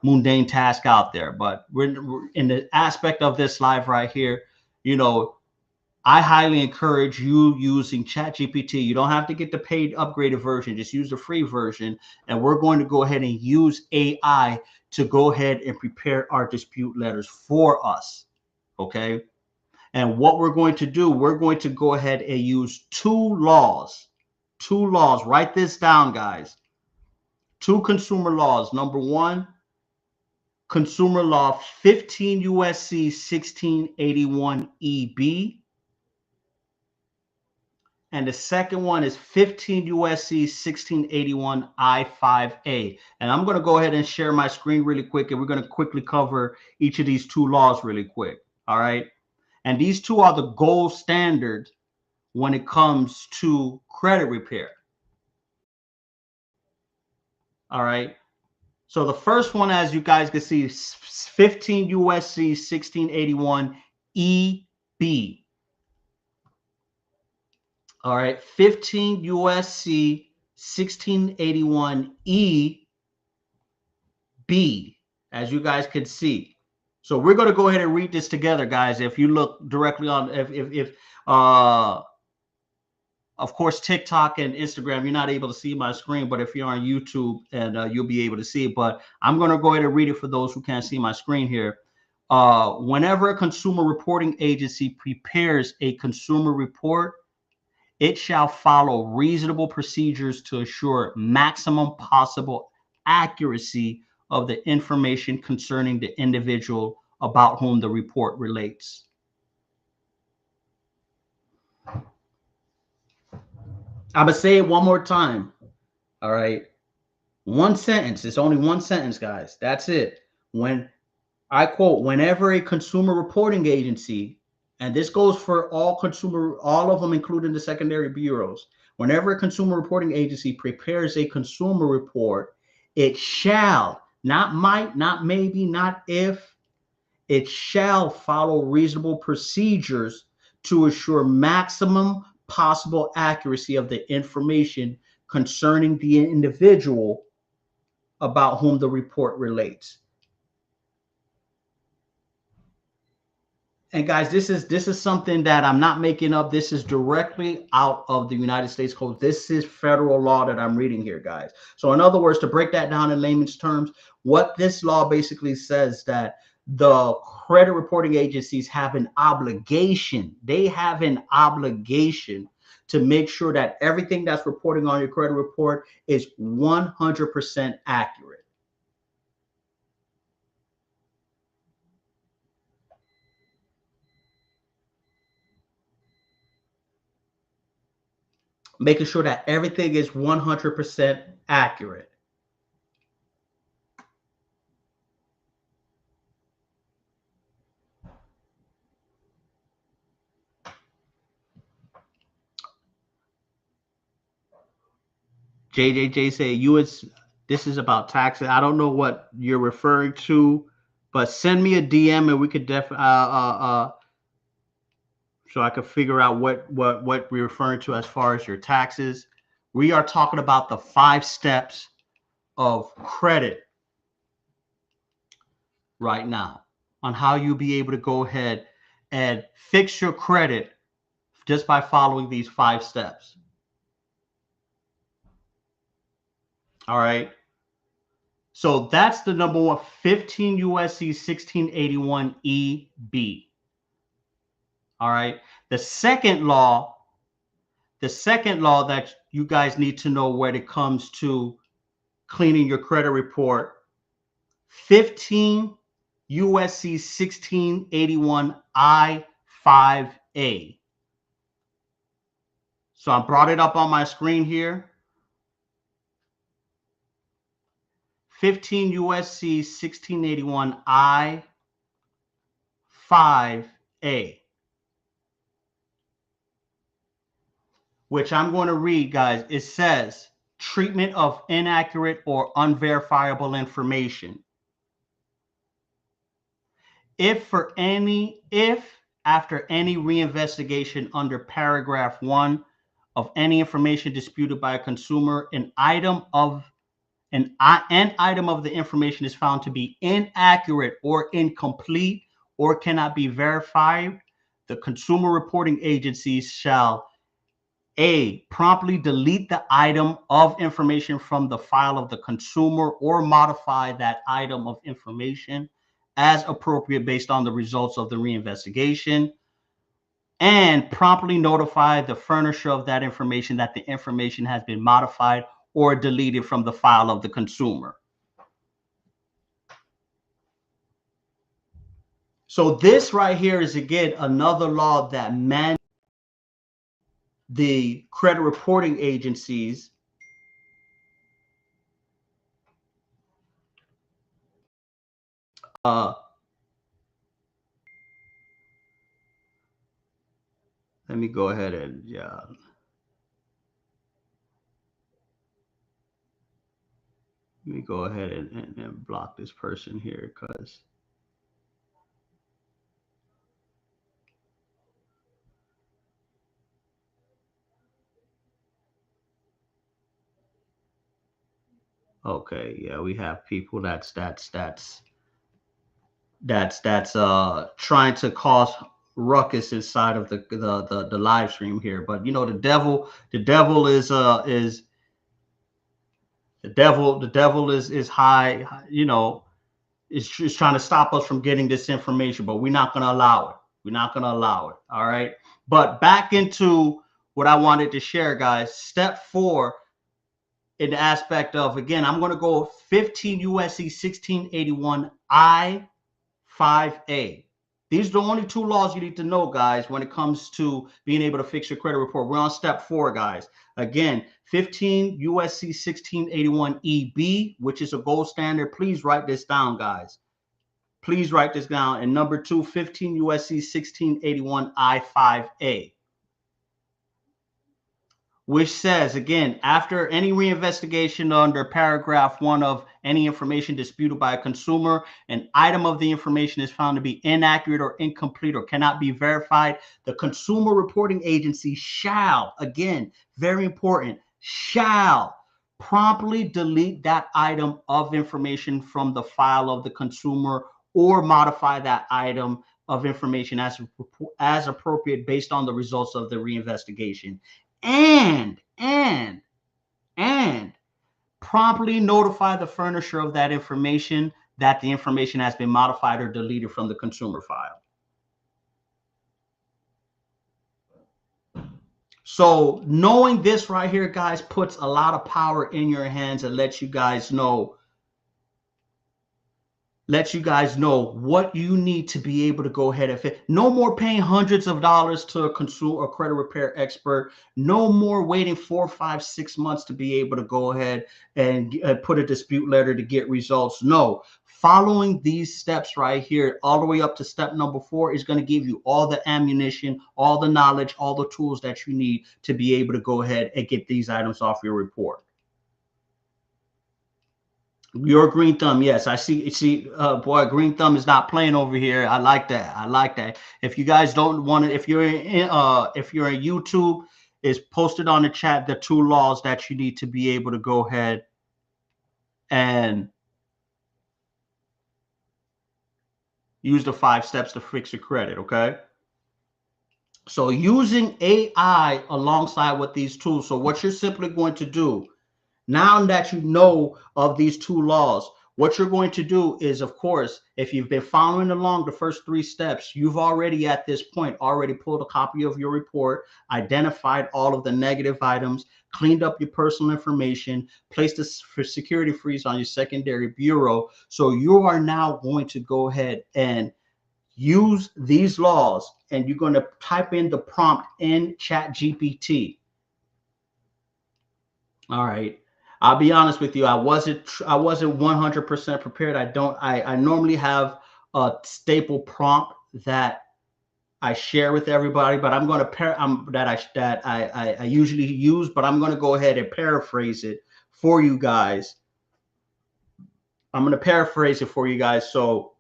mundane task out there. But we're in the aspect of this live right here. I highly encourage you using ChatGPT. You don't have to get the paid upgraded version, just use the free version. And we're going to go ahead and use AI to go ahead and prepare our dispute letters for us. Okay. And what we're going to do, we're going to go ahead and use two laws. Write this down, guys. Two consumer laws. Number one, Consumer Law 15 USC 1681 EB. And the second one is 15 USC 1681 I5A. And I'm going to go ahead and share my screen really quick, and we're going to quickly cover each of these two laws really quick. All right. And these two are the gold standard when it comes to credit repair. All right. So the first one, as you guys can see, is 15 USC 1681 EB. All right. 15 USC 1681 EB, as you guys can see. So we're going to go ahead and read this together, guys. If you look directly on, of course, TikTok and Instagram, you're not able to see my screen, but if you're on YouTube, and you'll be able to see it. But I'm going to go ahead and read it for those who can't see my screen here. Whenever a consumer reporting agency prepares a consumer report, it shall follow reasonable procedures to assure maximum possible accuracy of the information concerning the individual about whom the report relates. I'm going to say it one more time. All right. One sentence. It's only one sentence, guys. That's it. When I quote, whenever a consumer reporting agency, and this goes for all of them, including the secondary bureaus, whenever a consumer reporting agency prepares a consumer report, it shall, not might, not maybe, not if, it shall follow reasonable procedures to assure maximum possible accuracy of the information concerning the individual about whom the report relates. And guys, this is something that I'm not making up. This is directly out of the United States Code. This is federal law that I'm reading here, guys. So in other words, to break that down in layman's terms, what this law basically says that the credit reporting agencies have an obligation. They have an obligation to make sure that everything that's reporting on your credit report is 100% accurate. Making sure that everything is 100% accurate. JJJ say this is about taxes. I don't know what you're referring to, but send me a DM and we could definitely so I could figure out what we're referring to as far as your taxes. We are talking about the 5 steps of credit right now on how you'll be able to go ahead and fix your credit just by following these 5 steps. All right. So that's the number one, 15 USC 1681 EB. All right. The second law that you guys need to know when it comes to cleaning your credit report, 15 USC 1681 I5A. So I brought it up on my screen here. 15 USC 1681 I-5A, which I'm going to read, guys. It says, treatment of inaccurate or unverifiable information. If after any reinvestigation under paragraph 1 of any information disputed by a consumer, an item of the information is found to be inaccurate or incomplete or cannot be verified, the consumer reporting agencies shall A, promptly delete the item of information from the file of the consumer or modify that item of information as appropriate based on the results of the reinvestigation, and promptly notify the furnisher of that information that the information has been modified or deleted from the file of the consumer. So this right here is, again, another law that mandates the credit reporting agencies let me go ahead and let me go ahead and block this person here, because okay, yeah, we have people that's trying to cause ruckus inside of the live stream here. But you know, the devil is high, you know, is trying to stop us from getting this information, but we're not going to allow it. We're not going to allow it. All right. But back into what I wanted to share, guys. Step 4 in the aspect of, again, I'm going to go 15 USC 1681 I-5A. These are the only 2 laws you need to know, guys, when it comes to being able to fix your credit report. We're on step 4, guys. Again, 15 USC 1681 EB, which is a gold standard. Please write this down, guys. Please write this down. And number 2, 15 USC 1681 I-5A, which says, again, after any reinvestigation under paragraph 1 of any information disputed by a consumer, an item of the information is found to be inaccurate or incomplete or cannot be verified, the consumer reporting agency shall, again, very important, shall promptly delete that item of information from the file of the consumer or modify that item of information as appropriate based on the results of the reinvestigation. And promptly notify the furnisher of that information that the information has been modified or deleted from the consumer file. So knowing this right here, guys, puts a lot of power in your hands and lets you guys know what you need to be able to go ahead and fit. No more paying hundreds of dollars to a consumer or credit repair expert. No more waiting 4, 5, 6 months to be able to go ahead and put a dispute letter to get results. No, following these steps right here, all the way up to step number 4, is going to give you all the ammunition, all the knowledge, all the tools that you need to be able to go ahead and get these items off your report. Your green thumb, yes, I see. Boy, green thumb is not playing over here. I like that. If you guys don't want to, if you're in YouTube, is posted on the chat the 2 laws that you need to be able to go ahead and use the 5 steps to fix your credit. Okay. So using AI alongside with these tools. So what you're simply going to do, now that you know of these 2 laws, what you're going to do is, of course, if you've been following along the first 3 steps, you've already at this point already pulled a copy of your report, identified all of the negative items, cleaned up your personal information, placed a security freeze on your secondary bureau. So you are now going to go ahead and use these laws, and you're going to type in the prompt in ChatGPT. All right. I'll be honest with you. I wasn't 100% prepared. I normally have a staple prompt that I share with everybody, but I'm going to that I usually use, but I'm going to go ahead and paraphrase it for you guys. I'm going to paraphrase it for you guys. So,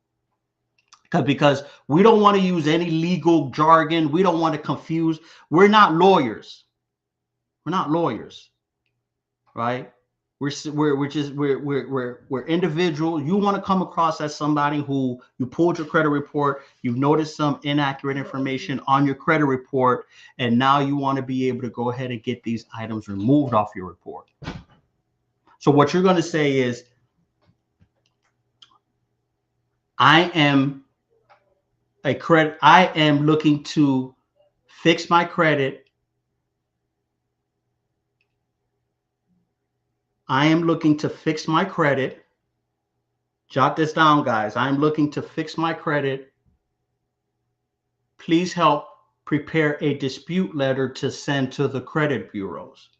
because we don't want to use any legal jargon, we don't want to confuse. We're not lawyers. We're not lawyers, right? We're individual. You want to come across as somebody who you pulled your credit report, you've noticed some inaccurate information on your credit report, and now you want to be able to go ahead and get these items removed off your report. So what you're going to say is, I am looking to fix my credit. I am looking to fix my credit. Jot this down, guys. I'm looking to fix my credit. Please help prepare a dispute letter to send to the credit bureaus.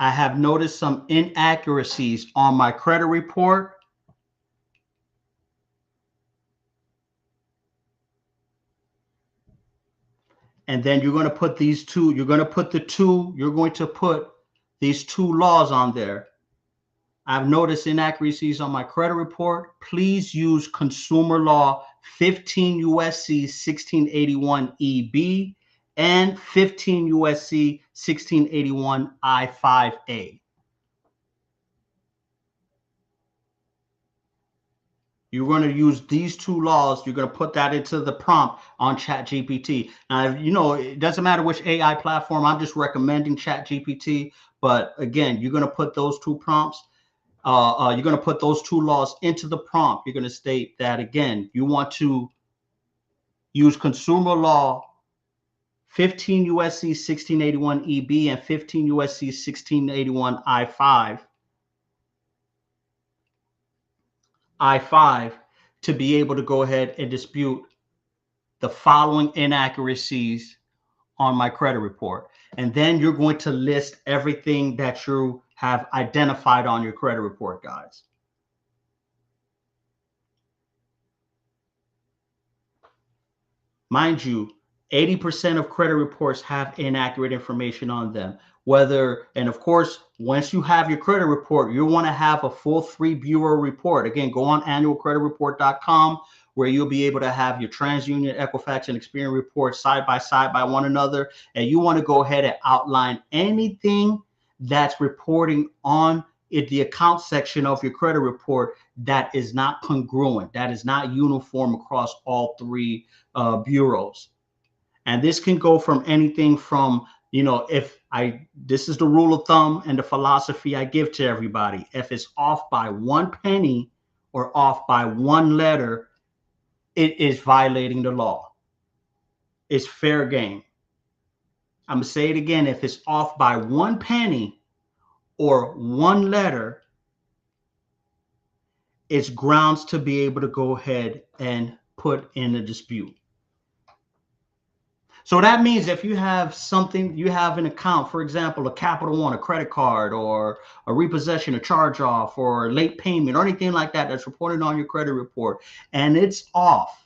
I have noticed some inaccuracies on my credit report. And then you're going to put these two, you're going to put these two laws on there. I've noticed inaccuracies on my credit report. Please use Consumer Law 15 USC 1681 EB and 15 USC 1681 I5A. You're going to use these two laws. You're going to put that into the prompt on ChatGPT. Now, you know, it doesn't matter which AI platform. I'm just recommending ChatGPT. But again, you're going to put those two prompts. You're going to put those two laws into the prompt. You're going to state that, again, you want to use Consumer Law 15 USC 1681 EB and 15 USC 1681 I5 to be able to go ahead and dispute the following inaccuracies on my credit report. And then you're going to list everything that you have identified on your credit report, guys. Mind you, 80% of credit reports have inaccurate information on them. And of course, once you have your credit report, you want to have a full 3-bureau report. Again, go on annualcreditreport.com, where you'll be able to have your TransUnion, Equifax, and Experian reports side by side by one another. And you want to go ahead and outline anything that's reporting on the account section of your credit report that is not congruent, that is not uniform across all 3 bureaus. And this can go from anything from, this is the rule of thumb and the philosophy I give to everybody. If it's off by 1 penny or off by 1 letter, it is violating the law. It's fair game. I'm going to say it again. If it's off by 1 penny or 1 letter, it's grounds to be able to go ahead and put in a dispute. So that means if you have something, you have an account, for example, a Capital One, a credit card, or a repossession, a charge off, or a late payment, or anything like that that's reported on your credit report, and it's off,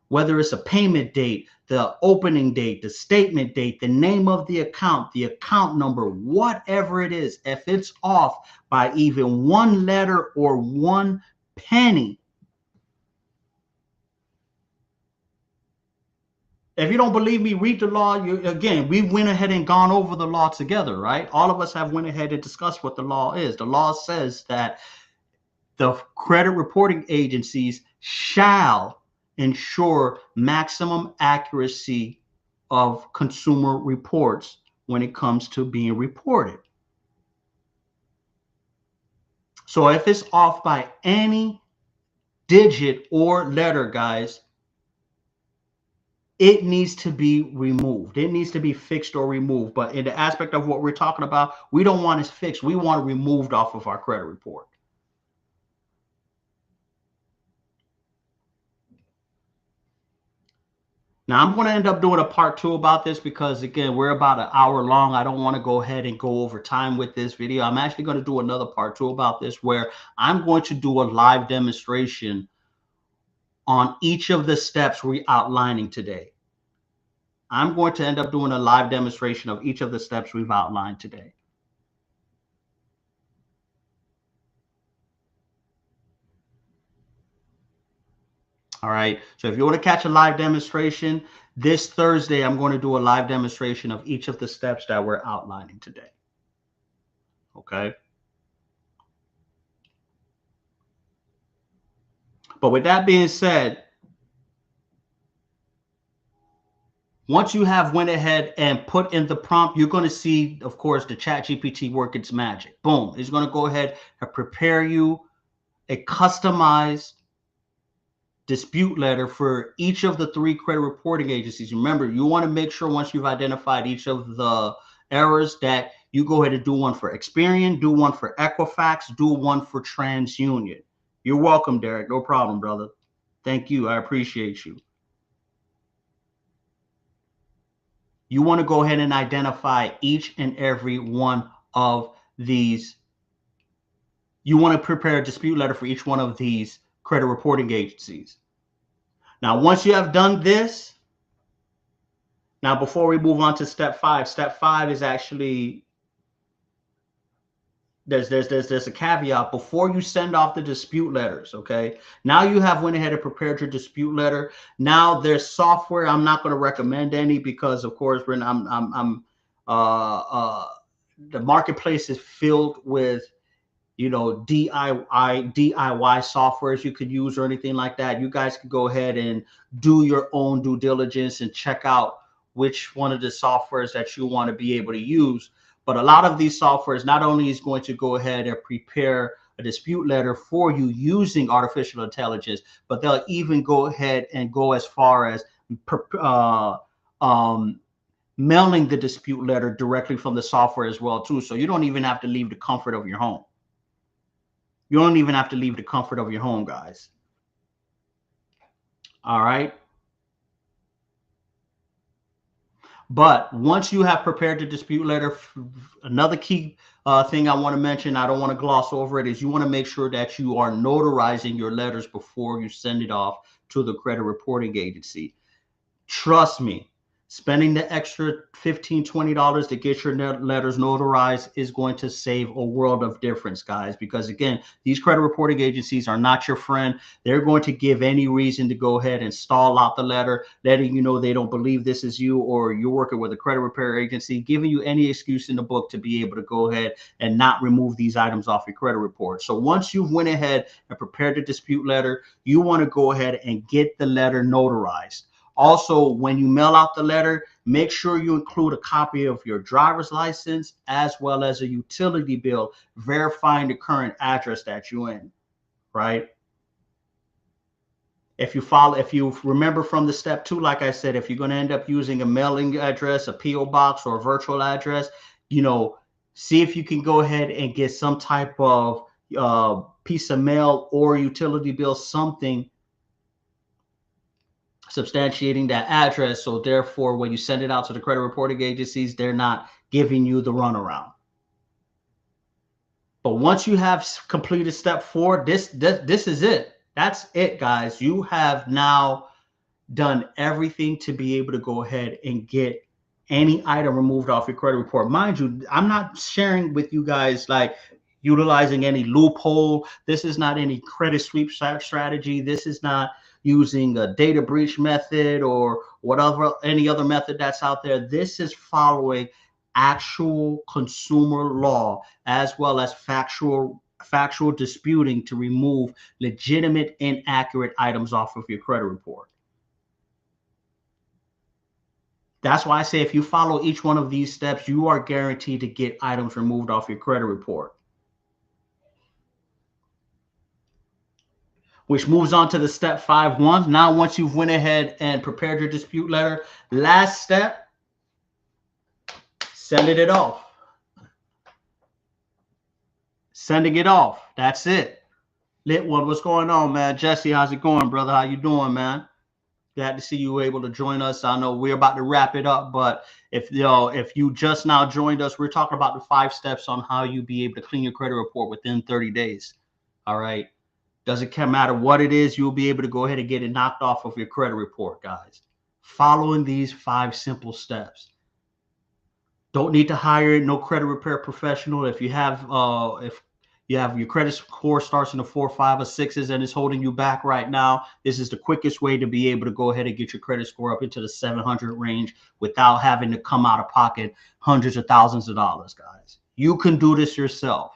whether it's a payment date, the opening date, the statement date, the name of the account number, whatever it is, if it's off by even 1 letter or 1 penny, if you don't believe me, read the law. Again, we went ahead and gone over the law together, right? All of us have went ahead and discussed what the law is. The law says that the credit reporting agencies shall ensure maximum accuracy of consumer reports when it comes to being reported. So if it's off by any digit or letter, guys, it needs to be removed. It needs to be fixed or removed. But in the aspect of what we're talking about, we don't want it fixed. We want it removed off of our credit report. Now, I'm going to end up doing a part 2 about this because, again, we're about an hour long. I don't want to go ahead and go over time with this video. I'm actually going to do another part 2 about this where I'm going to do a live demonstration on each of the steps we're outlining today. I'm going to end up doing a live demonstration of each of the steps we've outlined today. All right. So if you want to catch a live demonstration, this Thursday, I'm going to do a live demonstration of each of the steps that we're outlining today. Okay. But with that being said, once you have went ahead and put in the prompt, you're going to see, of course, the ChatGPT work its magic. Boom. It's going to go ahead and prepare you a customized dispute letter for each of the 3 credit reporting agencies. Remember, you want to make sure once you've identified each of the errors that you go ahead and do one for Experian, do one for Equifax, do one for TransUnion. You're welcome, Derek. No problem, brother. Thank you. I appreciate you. You want to go ahead and identify each and every one of these. You want to prepare a dispute letter for each one of these credit reporting agencies. Now, once you have done this, now before we move on to step 5 is actually, there's a caveat before you send off the dispute letters. Okay, now you have went ahead and prepared your dispute letter. Now there's software. I'm not going to recommend any because, of course, the marketplace is filled with, you know, DIY softwares you could use or anything like that. You guys could go ahead and do your own due diligence and check out which one of the softwares that you want to be able to use. But a lot of these softwares not only is going to go ahead and prepare a dispute letter for you using artificial intelligence, but they'll even go ahead and go as far as mailing the dispute letter directly from the software as well too. So you don't even have to leave the comfort of your home. You don't even have to leave the comfort of your home, guys. All right. But once you have prepared the dispute letter, another key thing I want to mention, I don't want to gloss over it, is you want to make sure that you are notarizing your letters before you send it off to the credit reporting agency. Trust me, spending the extra $15, $20 to get your letters notarized is going to save a world of difference, guys, because again, these credit reporting agencies are not your friend. They're going to give any reason to go ahead and stall out the letter, letting you know they don't believe this is you, or you're working with a credit repair agency, giving you any excuse in the book to be able to go ahead and not remove these items off your credit report. So once you've went ahead and prepared the dispute letter, you want to go ahead and get the letter notarized. Also, when you mail out the letter, make sure you include a copy of your driver's license as well as a utility bill verifying the current address that you're in, right? If you remember from the step 2, like I said, if you're going to end up using a mailing address, a PO box, or a virtual address, you know, see if you can go ahead and get some type of piece of mail or utility bill, something substantiating that address. So therefore, when you send it out to the credit reporting agencies, they're not giving you the runaround. But once you have completed step 4, this is it. That's it, guys. You have now done everything to be able to go ahead and get any item removed off your credit report. Mind you, I'm not sharing with you guys like utilizing any loophole. This is not any credit sweep strategy. This is not using a data breach method or whatever, any other method that's out there. This is following actual consumer law as well as factual disputing to remove legitimate inaccurate items off of your credit report. That's why I say if you follow each one of these steps, you are guaranteed to get items removed off your credit report. Which moves on to the step 5.1. Now, once you've went ahead and prepared your dispute letter, last step, sending it off. Sending it off. That's it. Lit one, what's going on, man? Jesse, how's it going, brother? How you doing, man? Glad to see you able to join us. I know we're about to wrap it up, but if you just now joined us, we're talking about the 5 steps on how you be able to clean your credit report within 30 days. All right. Doesn't matter what it is, you'll be able to go ahead and get it knocked off of your credit report, guys. Following these 5 simple steps. Don't need to hire no credit repair professional. If you have your credit score starts in the 4, 5, or 6s and it's holding you back right now, this is the quickest way to be able to go ahead and get your credit score up into the 700 range without having to come out of pocket hundreds of thousands of dollars, guys. You can do this yourself.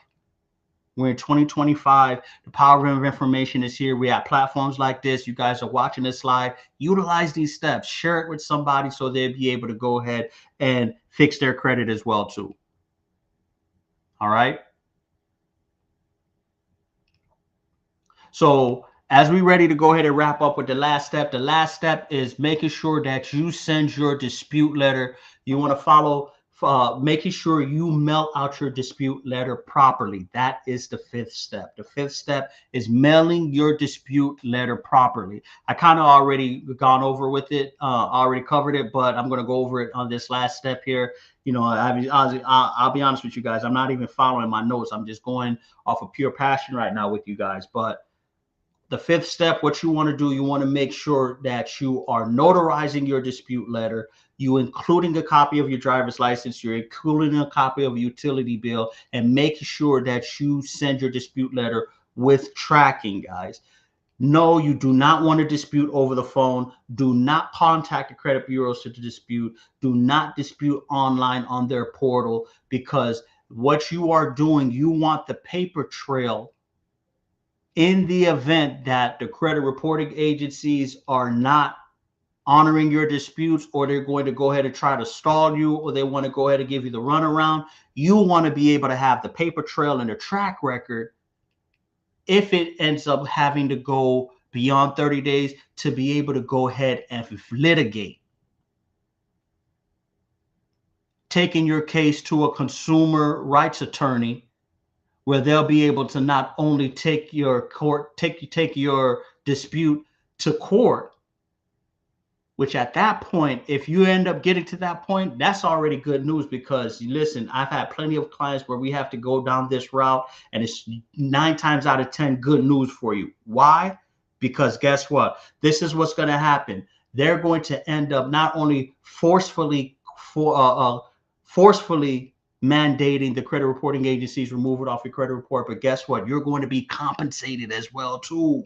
We're in 2025. The power of information is here. We have platforms like this. You guys are watching this live. Utilize these steps. Share it with somebody so they'll be able to go ahead and fix their credit as well, too. All right. So as we're ready to go ahead and wrap up with the last step is making sure that you send your dispute letter. You want to follow making sure you mail out your dispute letter properly. That is the 5th step. The 5th step is mailing your dispute letter properly. I kind of already gone over with it, already covered it, but I'm going to go over it on this last step here. You know, I'll be honest with you guys. I'm not even following my notes. I'm just going off of pure passion right now with you guys. But the 5th step, what you want to do, you want to make sure that you are notarizing your dispute letter. You including a copy of your driver's license, you're including a copy of a utility bill, and making sure that you send your dispute letter with tracking, guys. No, you do not want to dispute over the phone. Do not contact the credit bureaus to dispute. Do not dispute online on their portal, because what you are doing, you want the paper trail in the event that the credit reporting agencies are not honoring your disputes, or they're going to go ahead and try to stall you, or they want to go ahead and give you the runaround. You want to be able to have the paper trail and the track record if it ends up having to go beyond 30 days to be able to go ahead and litigate. Taking your case to a consumer rights attorney, where they'll be able to not only take your dispute to court, which at that point, if you end up getting to that point, that's already good news, because listen, I've had plenty of clients where we have to go down this route, and it's 9 times out of 10 good news for you. Why? Because guess what? This is what's going to happen. They're going to end up not only forcefully mandating the credit reporting agencies remove it off your credit report, but guess what? You're going to be compensated as well, too.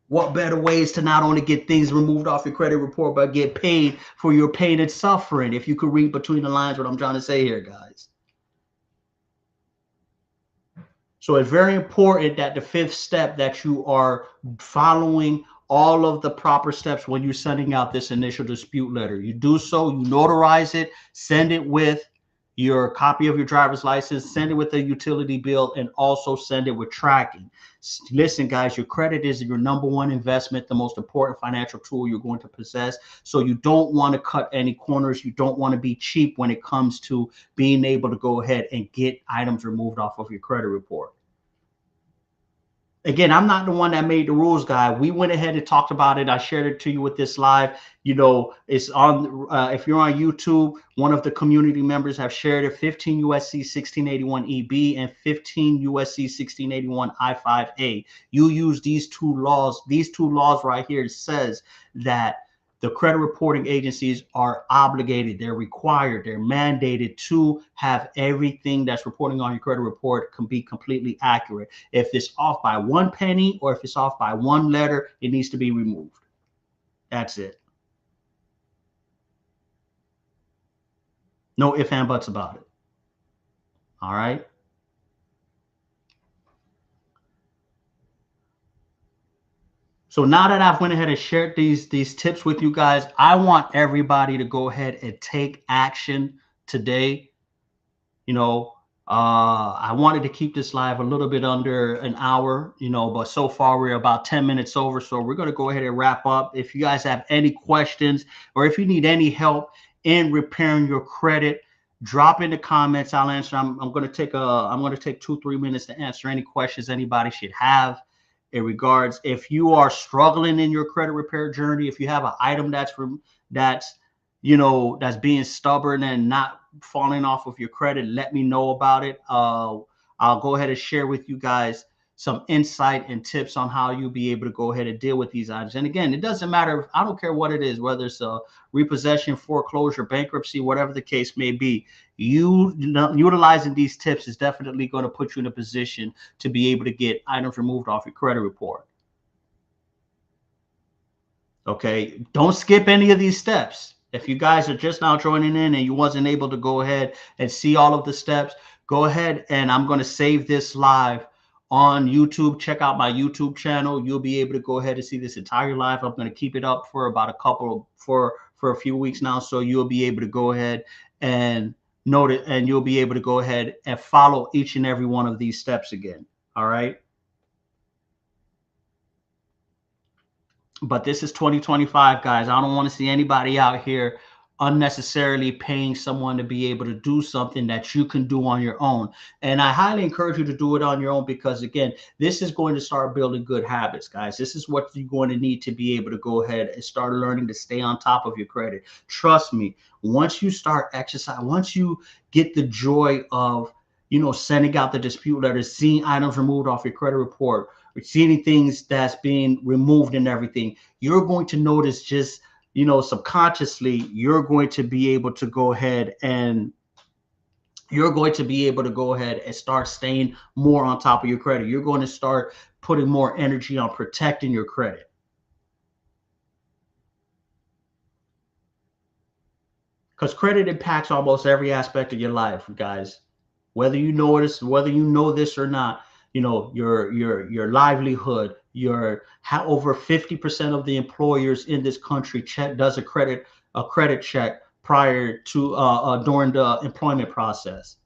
What better ways to not only get things removed off your credit report, but get paid for your pain and suffering? If you could read between the lines what I'm trying to say here, guys. So it's very important that the 5th step, that you are following all of the proper steps when you're sending out this initial dispute letter. You do so, you notarize it, send it with your copy of your driver's license, send it with a utility bill, and also send it with tracking. Listen, guys, your credit is your #1 investment, the most important financial tool you're going to possess. So you don't want to cut any corners. You don't want to be cheap when it comes to being able to go ahead and get items removed off of your credit report. Again, I'm not the one that made the rules, guy. We went ahead and talked about it. I shared it to you with this live. You know, it's on, if you're on YouTube, one of the community members have shared it, 15 U.S.C. 1681 EB and 15 U.S.C. 1681 I-5A. You use these two laws. These two laws right here says that the credit reporting agencies are obligated, they're required, they're mandated to have everything that's reporting on your credit report can be completely accurate. If it's off by 1 penny or if it's off by 1 letter, it needs to be removed. That's it. No ifs and buts about it. All right. So now that I've went ahead and shared these tips with you guys, I want everybody to go ahead and take action today. You know, I wanted to keep this live a little bit under an hour, you know, but so far we're about 10 minutes over. So we're going to go ahead and wrap up. If you guys have any questions, or if you need any help in repairing your credit, drop in the comments. I'll answer. I'm going to take 2-3 minutes to answer any questions anybody should have. in regards, if you are struggling in your credit repair journey, if you have an item that's that's being stubborn and not falling off of your credit, let me know about it. I'll go ahead and share with you guys some insight and tips on how you'll be able to go ahead and deal with these items. And again, it doesn't matter. I don't care what it is, whether it's a repossession, foreclosure, bankruptcy, whatever the case may be. Utilizing these tips is definitely going to put you in a position to be able to get items removed off your credit report. Okay, don't skip any of these steps. If you guys are just now joining in and you wasn't able to go ahead and see all of the steps, go ahead, and I'm going to save this live on YouTube. Check out my YouTube channel. You'll be able to go ahead and see this entire live. I'm going to keep it up for about for a few weeks now, so you'll be able to go ahead and note it, and you'll be able to go ahead and follow each and every one of these steps again. All right. But this is 2025, guys. I don't want to see anybody out here unnecessarily paying someone to be able to do something that you can do on your own. And I highly encourage you to do it on your own, because again, this is going to start building good habits, guys. This is what you're going to need to be able to go ahead and start learning to stay on top of your credit. Trust me, once you start exercising, once you get the joy of, sending out the dispute letters, seeing items removed off your credit report, seeing things that's being removed and everything, you're going to notice just, subconsciously, you're going to be able to go ahead and start staying more on top of your credit. You're going to start putting more energy on protecting your credit. Because credit impacts almost every aspect of your life, guys. Whether you know this or not, your livelihood, over 50% of the employers in this country does a credit check prior to during the employment process.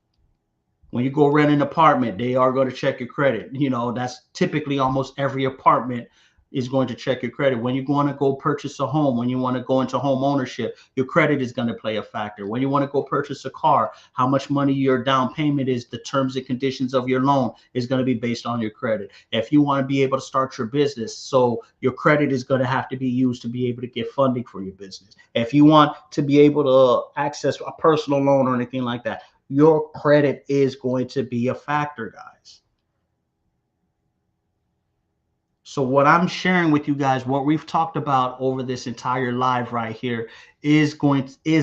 When you go rent an apartment, they are going to check your credit. That's typically almost every apartment is going to check your credit. When you want to go purchase a home, when you want to go into home ownership, your credit is going to play a factor. When you want to go purchase a car, how much money your down payment is, the terms and conditions of your loan is going to be based on your credit. If you want to be able to start your business, so your credit is going to have to be used to be able to get funding for your business. If you want to be able to access a personal loan or anything like that, your credit is going to be a factor, guys. So what I'm sharing with you guys, what we've talked about over this entire live right here is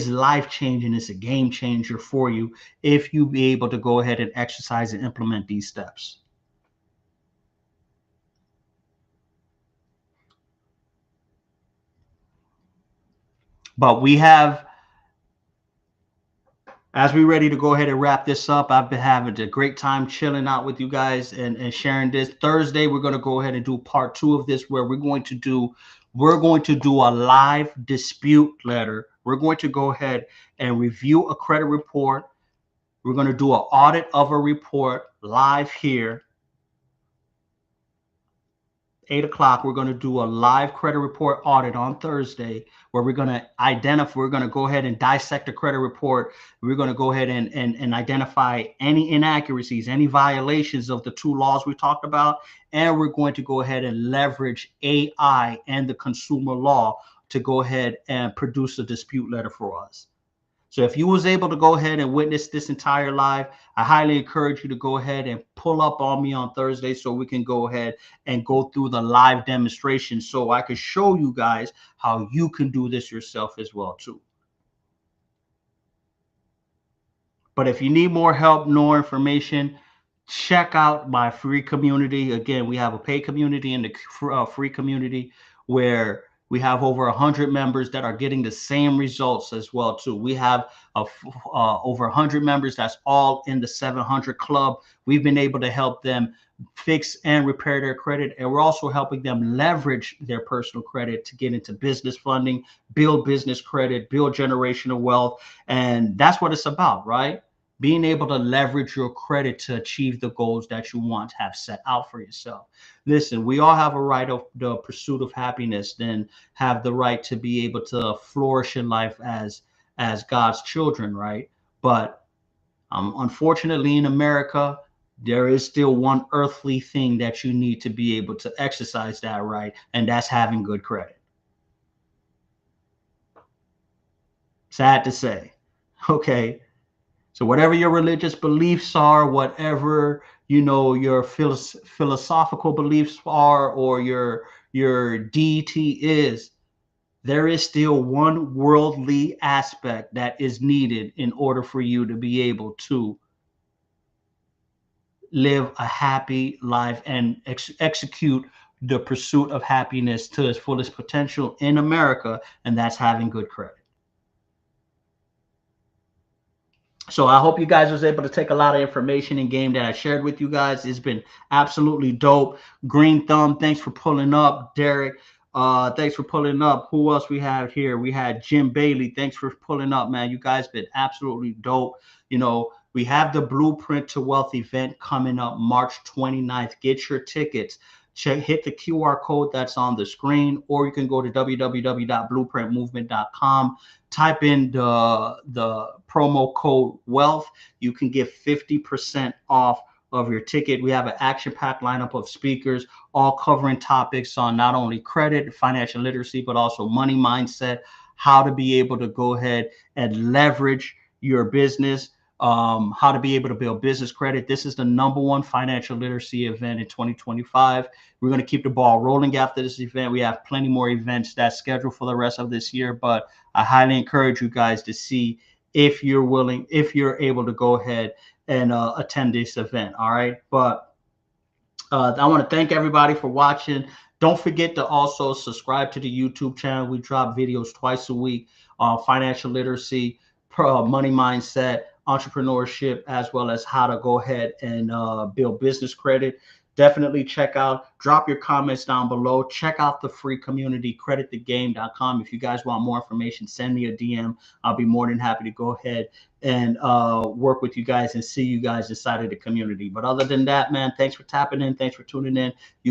life changing. It's a game changer for you if you be able to go ahead and exercise and implement these steps. But we have, as we're ready to go ahead and wrap this up, I've been having a great time chilling out with you guys and sharing this. Thursday, we're going to go ahead and do part 2 of this, where we're going to do a live dispute letter. We're going to go ahead and review a credit report. We're going to do an audit of a report live here. 8 o'clock, we're going to do a live credit report audit on Thursday, where we're going to go ahead and dissect the credit report. We're going to go ahead and identify any inaccuracies, any violations of the 2 laws we talked about. And we're going to go ahead and leverage AI and the consumer law to go ahead and produce a dispute letter for us. So if you was able to go ahead and witness this entire live, I highly encourage you to go ahead and pull up on me on Thursday, so we can go ahead and go through the live demonstration, so I can show you guys how you can do this yourself as well too. But if you need more help, more information, check out my free community. Again, we have a paid community and the free community, where we have over 100 members that are getting the same results as well too. We have over 100 members that's all in the 700 club. We've been able to help them fix and repair their credit, and we're also helping them leverage their personal credit to get into business funding, build business credit, build generational wealth. And that's what it's about, right? Being able to leverage your credit to achieve the goals that you want to have set out for yourself. Listen, we all have a right of the pursuit of happiness, then have the right to be able to flourish in life as God's children, right? But unfortunately, in America, there is still one earthly thing that you need to be able to exercise that right, and that's having good credit. Sad to say. Okay. So whatever your religious beliefs are, whatever your philosophical beliefs are, or your deity is, there is still one worldly aspect that is needed in order for you to be able to live a happy life and execute the pursuit of happiness to its fullest potential in America, and that's having good credit. So I hope you guys was able to take a lot of information and game that I shared with you guys. It's been absolutely dope. Green Thumb, thanks for pulling up. Derek, thanks for pulling up. Who else we have here? We had Jim Bailey. Thanks for pulling up, man. You guys been absolutely dope. We have the Blueprint to Wealth event coming up March 29th. Get your tickets. Hit the QR code that's on the screen, or you can go to www.blueprintmovement.com. Type in the promo code wealth. You can get 50% off of your ticket. We have an action-packed lineup of speakers, all covering topics on not only credit, financial literacy, but also money mindset, how to be able to go ahead and leverage your business, how to be able to build business credit. This is the #1 financial literacy event in 2025. We're going to keep the ball rolling after this event. We have plenty more events that's scheduled for the rest of this year, but I highly encourage you guys to see if you're willing, if you're able to go ahead and attend this event. All right. But I want to thank everybody for watching. Don't forget to also subscribe to the YouTube channel. We drop videos twice a week on financial literacy, money mindset, entrepreneurship, as well as how to go ahead and build business credit. Definitely drop your comments down below. Check out the free community, creditthegame.com. If you guys want more information, send me a DM. I'll be more than happy to go ahead and work with you guys and see you guys inside of the community. But other than that, man, thanks for tapping in. Thanks for tuning in. You